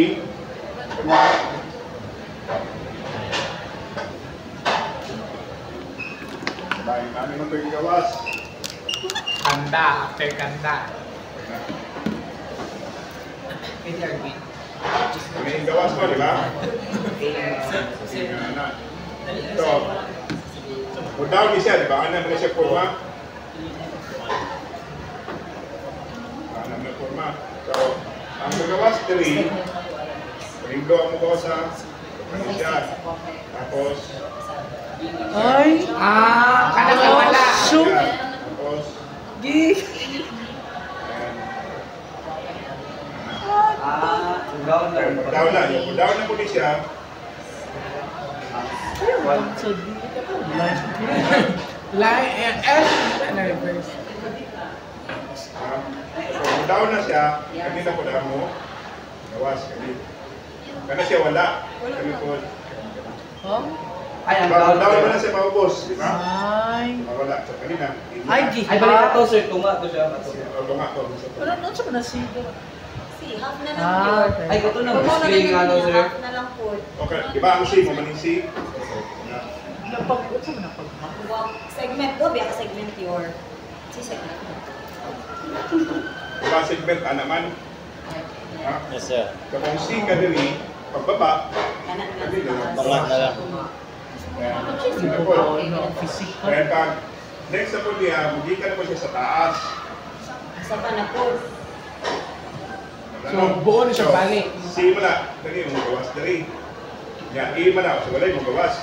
Bahay namin mo ito yung gawas. Kanda, after kanda. May yung gawas ko, di ba? So, mo down niya siya, di ba? Ano na siya forma? Ano na forma? So, ang magawas 3, ringdo ang magawas sa ano siya. Tapos, Ay! Kada ka wala. Shoot! tapos, Gig! Down lang. down na. Yung down na po niya siya. So, di ka po. Line and F and reverse. So, down na siya. Kanina po na mo. Gawas. Kana siya wala. Kami po. Oh? Ay, ang Down down. mo na siya maubos. Di ba? Ay! Wala. So, kanina. Ay, gig! Ay, balik ato, sir. Tunga to siya. Tunga to. Pero ano sa manasigo? Si, half na lang Ah, yun. okay. Ay, ito na. Huwag mo na Display ganyan nga ano, niya, sir. half na lang po. Okay. Di ba ang C? Mamaning C? Napag-ut sa manapagma. Segment ko, biya ka segment your. Si segment. Di ba segment A naman? Ha? Yes, sir. So, kung C ka diri, pagbaba, Kanan na. kanina. Pangat na lang. Ano po? Kaya pag next na po niya, magikan po siya sa taas. Sa panapod. So, buo na siya balik. C mo na, dali mo gawas dali. Yan, A mo na, so wala yung gawas.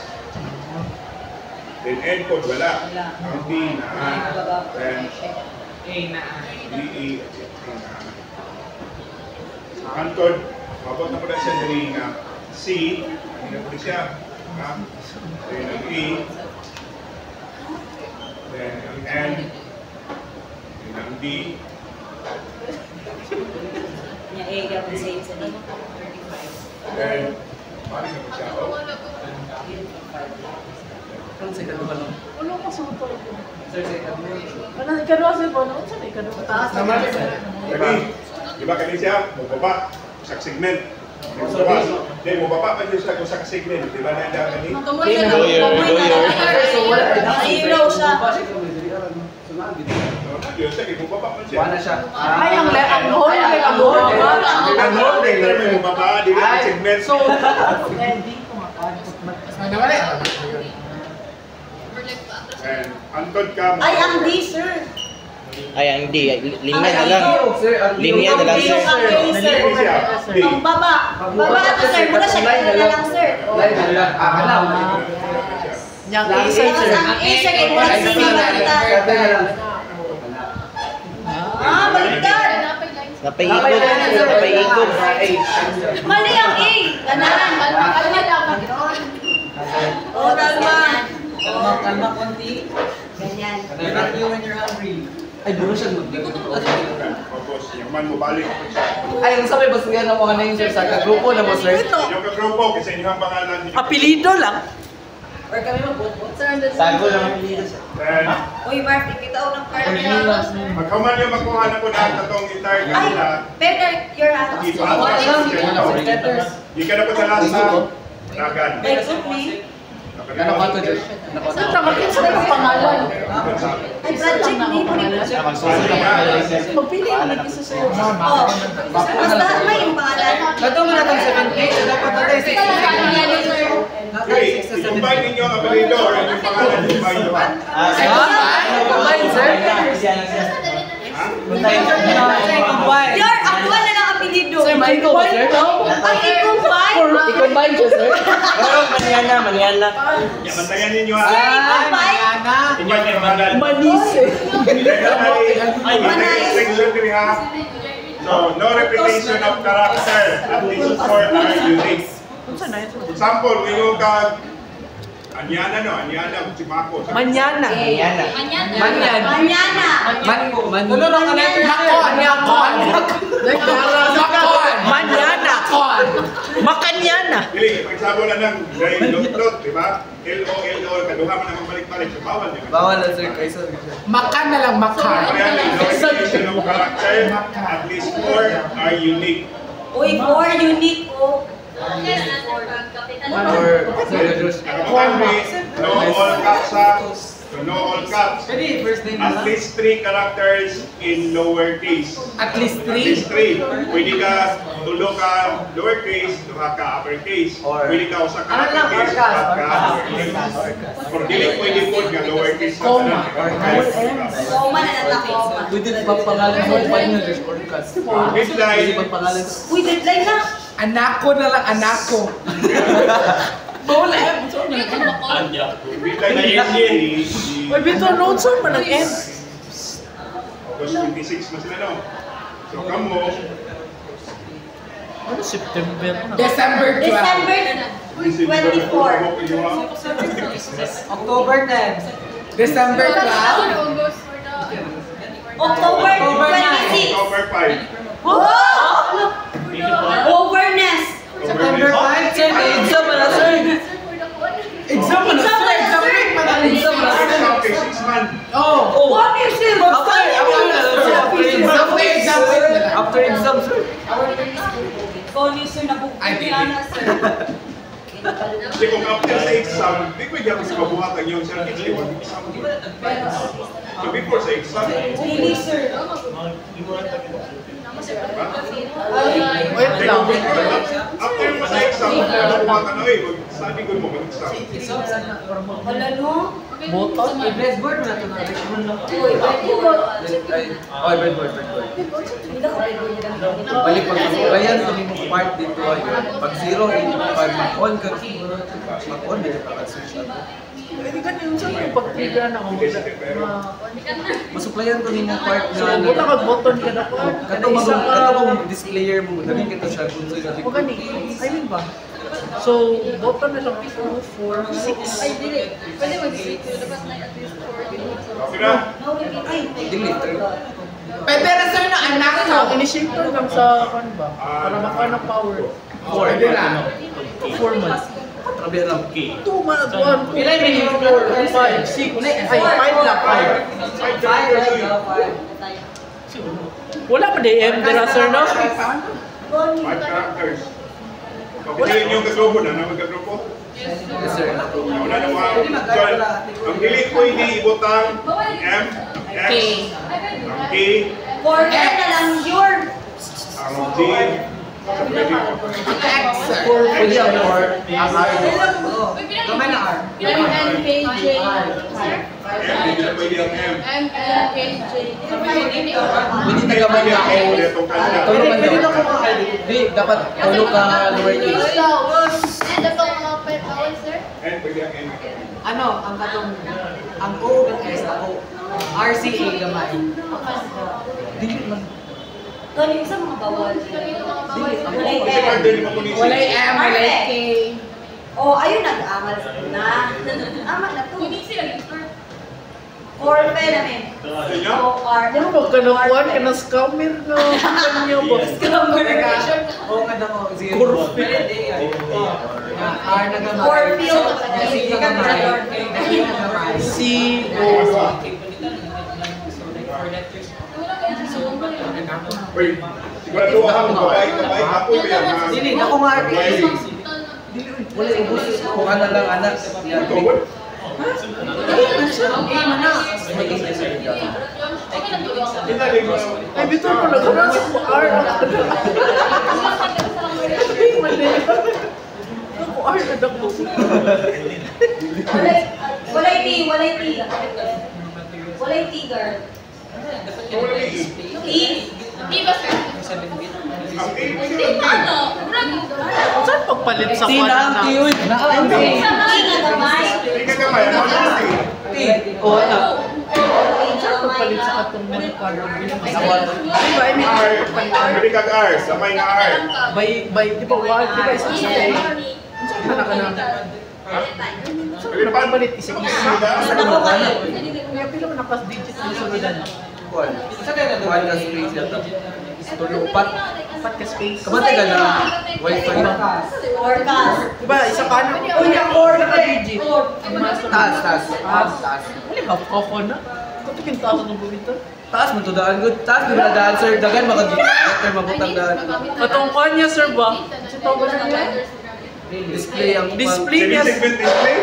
Then N code wala. Ang D na, then A na. D, E, at A na. Ang code, mabot na po na siya dali nga C, hindi na po siya. Ha? Then ang E, then ang N, then ang D, Niya, area ko save sa name. then balik na po siya. Oh. Wala ko sa motor ko. Sir, sir. Wala, ikaduha sa iba. Ano sa may ikaduha? Taas. Naman, sir. Lagi, di ba kanina siya, mababa, sa segment. Mababa, di, mababa pa din siya kung sa segment. Di ba nanda kanina? Nakailaw siya. Yun siya, mababa pa siya. Wala siya. Ay, ang hole, ang hole. Ang whole day, pero may mababa, di ba sa segment. So, ending ko nga. Ano wala? And, antod ka mo. Ay, ang D, sir. Ay, ang D. Linya na lang. Sir, Linya na lang, sir. Ang A, sir. Dili siya, D. Ang baba. Baba ito, sir. Muna siya, kaya na lang, sir. Line na lang. Alam. Yang A, sir. Tapos ang A, sir, kay Juan C. Baliktad. Ah, baliktad. Napaikot. Napaikot. Mali ang A. Ganahan. Oh, kalma. Kalma konti. Ganyan. Not you when you're hungry. Ay, buro siya magdikot. Tapos, yung man mo balik po siya. Ay, ang sabi, basta nga na mga na yung sir sa kagrupo na mo, sir. Yung kagrupo, kasi inyong pangalan. Apelido lang. Or kami mag-bot-bot. Tago lang. Then, Uy, Mark, ikita ko ng card niya. magkaman yung magkuha na po na itong entire Ay, kanila. better your hands. Di ba? Di ka na po sa lasa. Dagan. Like, good me. Ano ka to, Josh? Saan tamakin sa mga pangalan? Ay, project ni mo ni Magpili ang nag-isa sa'yo. Oh, basta may yung pangalan. Nato mo na itong 7K. Dapat na tayo 6. Okay, i-combine ninyo ang apelido or yung pangalan ng combine nyo. Combine, sir. Your actual na lang apelido. Sir, may ko ba, sir? Ay, i-combine. I-combine siya, sir. Pero, manyan na. Bantayan ninyo ha. I-combine. Inyong pangalan. Manis eh. Section 3 ha. So, no repetition of character. At least 4 are unique. Saan na ito? Example, ngayon ka Anyana no, Anyana Chimako. Manyana. Manyan na. Manyana. Ano na ka na ito? Makon. Manyana. Anakon! Makanyana. Dili, pagsabo na ng lot, di ba? L-O, kaduha man ang balik-balik. So, bawal din. Bawal na sir, kaysa. Makan na lang makan. Kaya yung location ng character, at least 4 are unique. Uy, 4 unique oh. No all caps ha. So no all caps. At least 3 characters in lowercase. At least At least 3. 3. Pwede ka tulo ka lowercase, duha ka uppercase. Pwede ka usa ka uppercase, usa ka uppercase. Kung dili pwede po nga lowercase ka na. Koma na natakoma. Pwede pa pangalan mo pa niyo sa podcast. Midline. Pangalan. Uy, deadline na. Anako na lang, anako. Bawal eh. Midline is Uy, bito, notes on man nag-end. August 26 na sila no. So kamo, Ano, September na? December 12. December 24. October 10. December 12. October 26. October 5. Oh! Overness. September 5, sir. Exam na sir. Exam mo na, sir. Exam week pa na. Exam na sir. Okay, 6 months. Oh. What is it? After exam, sir. Sir, nabubuhay na, sir. Kasi kung after sa exam, di ko hindi ako sa mabuhatan yung circuit di mag-exam. So before sa exam, Really, sir. Wait lang. after mo sa exam, mabuhatan na study ko mo mag-exam. Wala, no? Boton? Blackboard na ito na. Uy, breadboard. Oh, breadboard. Hindi na ka breadboard nila. Balik pag bayan ko nimo part dito ay pag 0 pag mag-on ka mag-on dito ka switch na. Hindi ka nyo saan yung pag-trigger na ako. Masuplayan ko nimo part So, na buta kag-button ka na ko. katong displayer mo dali kita siya kung sa O gani, I mean ba? So, button na lang 2, 4, 6. Ay, dili. Pwede mag-date. Dapat na at least 4 minutes. Okay na? delete. Pwede na sir na anak Ano, ko. initiator lang sa ano ba? Para maka ng power. Pwede na. 4 months. Trabe lang. 2 months, 1, 2, 3, 4, 5, 6. Ay, 5 lang, 5. Wala pa DM dira sir, no? 5 characters. Pagkilin yung kagrupo na magkagrupo. Yes sir. Wala na mga ang dili ko hindi ibutang M, X, ang K, Order na lang your. ang G, sa pwede ko. X sir. Pwede ang part. Ang R. Kamay na R. Yung N, K, J. M, hindi na pwede ang M. M, N, K, J. Pwede na gamay na ako. Tulog man Hindi na daw. ko makakali. Di, dapat tulog ka lowercase. And the pang mga bawal, sir? N, pwede ang N. Ano, ang katong, ang O ng S na O. RCA gamay. Dili man. Galing sa mga bawal. Walay Kasi M. pwede mo kunin Walay M, walay K. Oh, ayun nag-amal na. Amal na to. Corpe namin. Inyo? Ano ba ka nakuhan ka na scammer na kanya ba? O kada mo, zero. Corpe. R na gamay. Corfield. C na gamay. K na gamay. C, O, Wait, sigurado ako babae, ako yan. Dili, ako nga. Wala yung buses ko. Kung ano lang anak. Tawad? Inalig mo. ay bito mo nag-rasa ko R ako na. Ay, mali. Ako R na dako. Walay T, walay T. Walay T, girl. Wala may E. T. Di ba, sir? Ang E, pwede Di ang ba, E. ano? Saan pagpalit sa Sina kwan ang na? tiyon. T nga gamay. Hindi ka gamay, ano ang E? O ano? Saan pagpalit sa katong mga kwan? Ano? Diba, I mean, R, pwede kag R, samay nga R. by, di ba, wag, di ba, isa sa kay? Saan ka na ka na? Pwede na ba? Pagpalit, isa-isa. Kaya pila mo nakas-digit na sunudan. Kuan. Sa kaya na duwan ka space yata. tulo, upat. Dapat ka space. Kabante ka na, wifi. Forecast. Diba, isa ka na. Uy, ang core naka-digit. Taas. Wala ka, koko na. Ito kintaas ng bumito. Taas mo to daan good. Taas mo na daan sir, dagan makagigit mabutang daan. Atong kanya, sir ba? Ito ba na niya? Display ang Display Can niya. you segment display?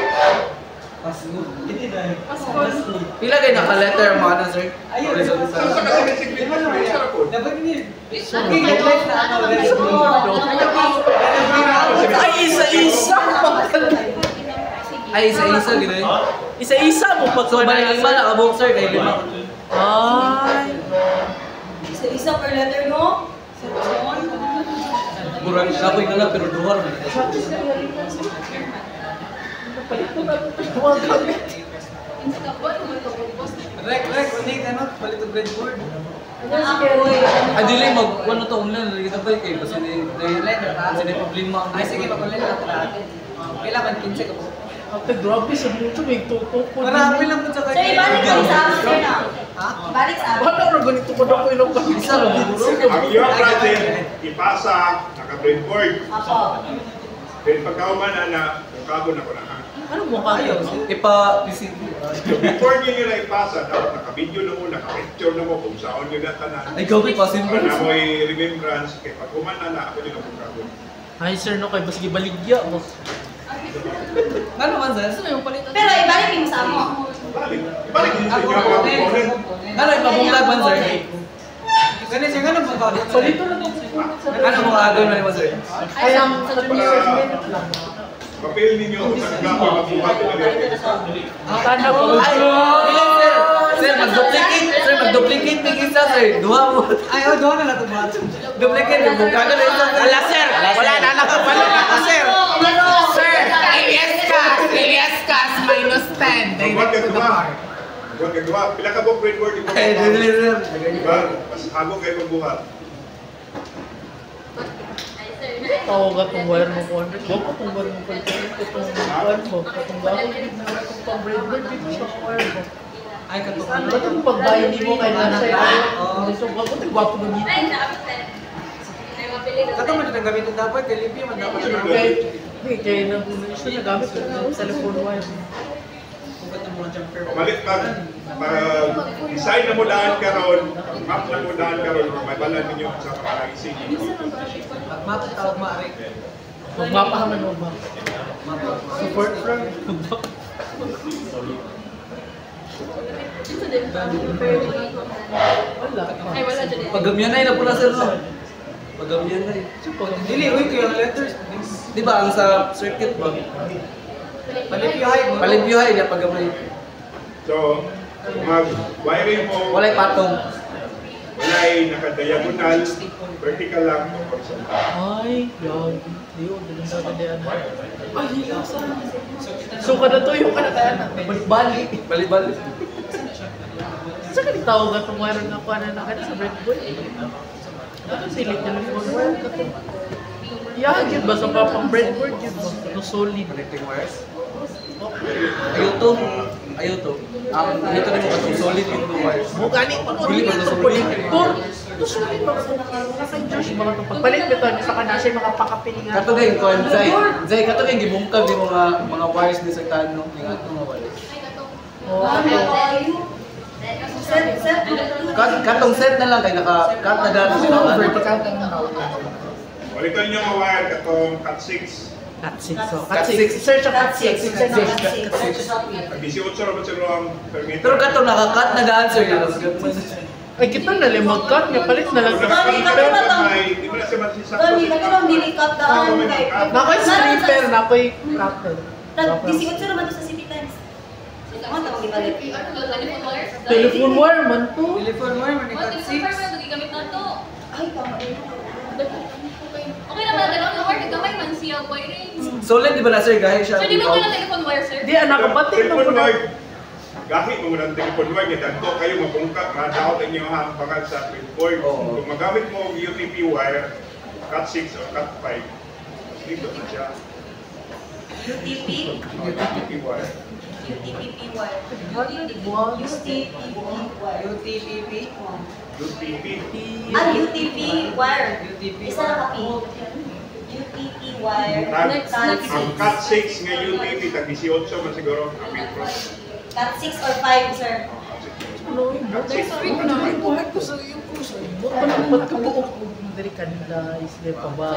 Pila kayo naka-letter mo ano sir? Saan sa kasi may segment display? Sarap po. Ay, isa-isa. Ay, isa-isa gano'n. Isa-isa mo pag So, balik lima nakabuok sir, kay lima. Ay. Isa per letter, no? Murang kapoy ka na, pero duwar mo. Rek, unig, ano? Palit ang breadboard. Adili, ano to, online, kita ba kayo? Kasi hindi problema. Ay, sige, mag-online na ito natin. Kailangan 15 ka po. Ate, grabe sa mucho, may tutok ko. Marami lang po sa So, ibalik ko sa after na. Ibalik sa after. Wala na ganito ko na ko ilang Isa lang, Ang iyong project, ipasa, naka-breadboard. Ako. Then pagkauman na, kago na ko na ha. Ano mo kayo? Ipa-PCB. Before nyo na ipasa, dapat naka-video na mo, naka-picture na mo kung saan nyo natanan. Ay, gawin pa, simple. Para mo i-remembrance, kaya pag kumana na, ako nyo na kung kago. Ay, sir, no, kay basigi baligya mo. Ano man, sir? Pero ibalik mo sa amo. Ibalik nyo sa inyo ang component. Ano, ipabungkag man, sir? Ganun siya, ganun bang kawin? Solito na to. Ano mo agawin na naman, sir? Ay, ang sa 20 minutes lang. Papel ninyo kung saan gawin magbuhat na ganyan. Tanda ko. Ay, sir! Sir, mag-duplicate! Sir, mag-duplicate ng isa, sir! Duha mo! Ay, duha na lang ito ba? Duplicate, bungkaga na isa. Ala sir, wala na nakapalo na ako sir. Sir, Elias Cas, minus 10. Magbuhat ka duha. Magbuhat ka duha. Pila ka po breadboard yung Ay, dili, sir. Diba? Mas hago kayo magbuhat. Tawag atong wire mo ko. Huwag ko itong wire mo ko. Itong wire mo. Itong gawin na itong pang-breadboard dito sa wire mo. Ay, katok. Ba't ang pagbayan mo kay nanay? So, wag ko itong gwapo mo dito. Katong man itong gamitin dapat, kay Lipi man dapat. Kaya nag-unisyo na gamit ko ng cellphone wire. Kung katong mga jumper. Malit pa, para design na mo daan karon, map na mo daan karon, may balan ninyo sa mga isig. Map, tawag maaari. Magmapahaman mo ba? Support from? Wala. Pagamyanay na pula, sir, no? Pagamyanay. Dili, uy, ko yung letters. Di ba, ang sa circuit ba? Palipyuhay niya pagamay. So, mag-wiring mo, Walay patong. walay naka-diagonal, vertical lang, horizontal. Ay, yun. Diyo, dalang sa kandiyan. Ay, hilaw sa. So, kada to yung kanakayan na. Balik-balik. Bali-bali. Saan ka nitawag ka itong wire na kuha na nakada sa breadboard? Ano silit na lang yung wire ka ito? Yan, yun ba sa papang breadboard yun ba? Ito solid. Connecting wires. Ayuto. Ayuto. Ang ayuto rin mo katong solid yung two wires. Mugani pa Dili ba ito solid? Ito solid ba? Naka-Josh mga ito. Pagpalit ba ito? Sa kanasya yung mga pakapilingan. Kato kay kuan Zay. Zay kato kay gibungkag yung mga wires ni sa tanong, yung ato mga wires. Katong set na lang kay naka-cut na daan sila. Vertical ka na. Balikan nyo mga wire katong cut 6. Cut 6. So, Cut cut 6. six. Search of cut 6. Pag 18 raman siguro ang per meter. Pero katong naka-cut na daan sir yun. Ay, kita na lang mag-cut. May palit na lang sa stripper. Di mo na siya masisakto. Tony, lagi nang dilikat daan kay. Nakoy stripper, nakoy cutter. Disiot sa naman to sa City Times. Ano tawag ibalik? Telephone wire man to. Telephone wire man cut 6. Ay, tama rin. Okay naman, dalawang wire, nagkamay man siya wiring. Solid di ba na sir gahi siya? Sir, di ba ko lang telephone wire, sir? Di, anak kapatid. Telephone wire. Gahi mo muna ang telephone wire niya. Danto kayo mabungkak, madaot ang inyong hangpangan sa breadboard. Oo. Kung magamit mo ang UTP wire, cut 6 or cut 5, dito na siya. UTP? UTP wire. UTPP wire. UTPP. UTP. UTP wire. Isa lang kapi. UTP wire. Ang cut 6 nga UTP, tag 18 man siguro. Apit pro. Cut 6 or 5, sir. Cut 6. Buhat ko sa iyo ko sa iyo. Ba't ka po dari kanila is there pa ba?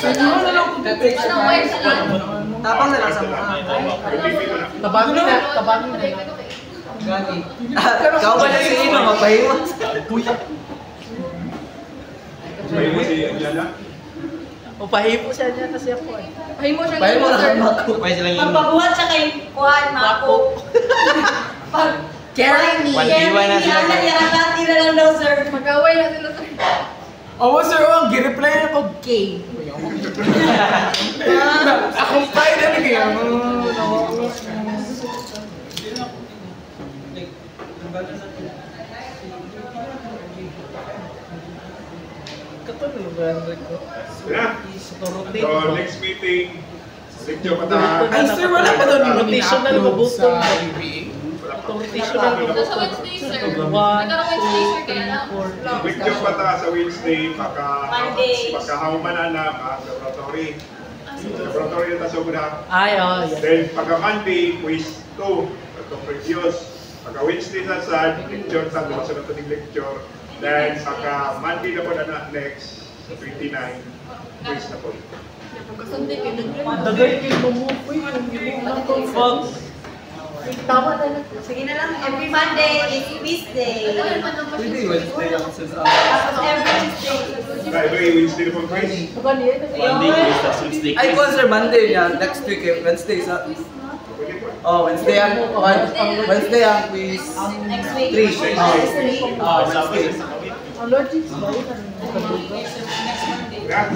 Anong wire sa lahat? Tapang na lang sa mga. UTP na na. Tabangin na, tabangin na. Gani. Kau ba na si Ino, magpahiwas? May mo si Anjana. O pahipo siya niya kasi ako eh. Pahimo siya Pahipo ng na sir. lang ako. Pwede silang yung Pagpabuhat siya kay Kuhan, Mako. Pag Carry me. 1v1 na sila. Anak, yarakati na lang daw, sir. Mag-away na sila sir. Oh, sir, ang gi-reply na ko gay. Akong kaya na nagay. Katulugan ko. Yeah. Rotate So, ba? next meeting, lecture pa ta. Ay, sir, wala pa daw naman Rotational ina-upload mabuto. sa UBA. Rotational So, mabuto. sa Wednesday sir. 1, 2, Nagkaroon Wednesday sir kaya lang. 3, 4. Lecture pa ta sa Wednesday, Monday. pagkahumanan na, laboratory. Laboratory na ta sobra. Ay, oh, yeah. Then, pagka Monday, quiz 2, itong previous. Pagka Wednesday na sa lecture, sa sunod na lecture. Then, pagka Monday na po na next, sa 29, quiz na po. Sunday kayo nag-run. Dagay kayo bumukoy. Yung ginong ng fog. Tama na lang. Sige na lang, every Monday is quiz day. Tapos every Tuesday. Every Wednesday na po quiz. Bukan yan. Ay, kung sir, Monday yan. Next week, Wednesday sa... Pwede po. Oh, Wednesday ang... Wednesday ang quiz. Next week. 3. Wednesday. Allergies ba yun? Yeah.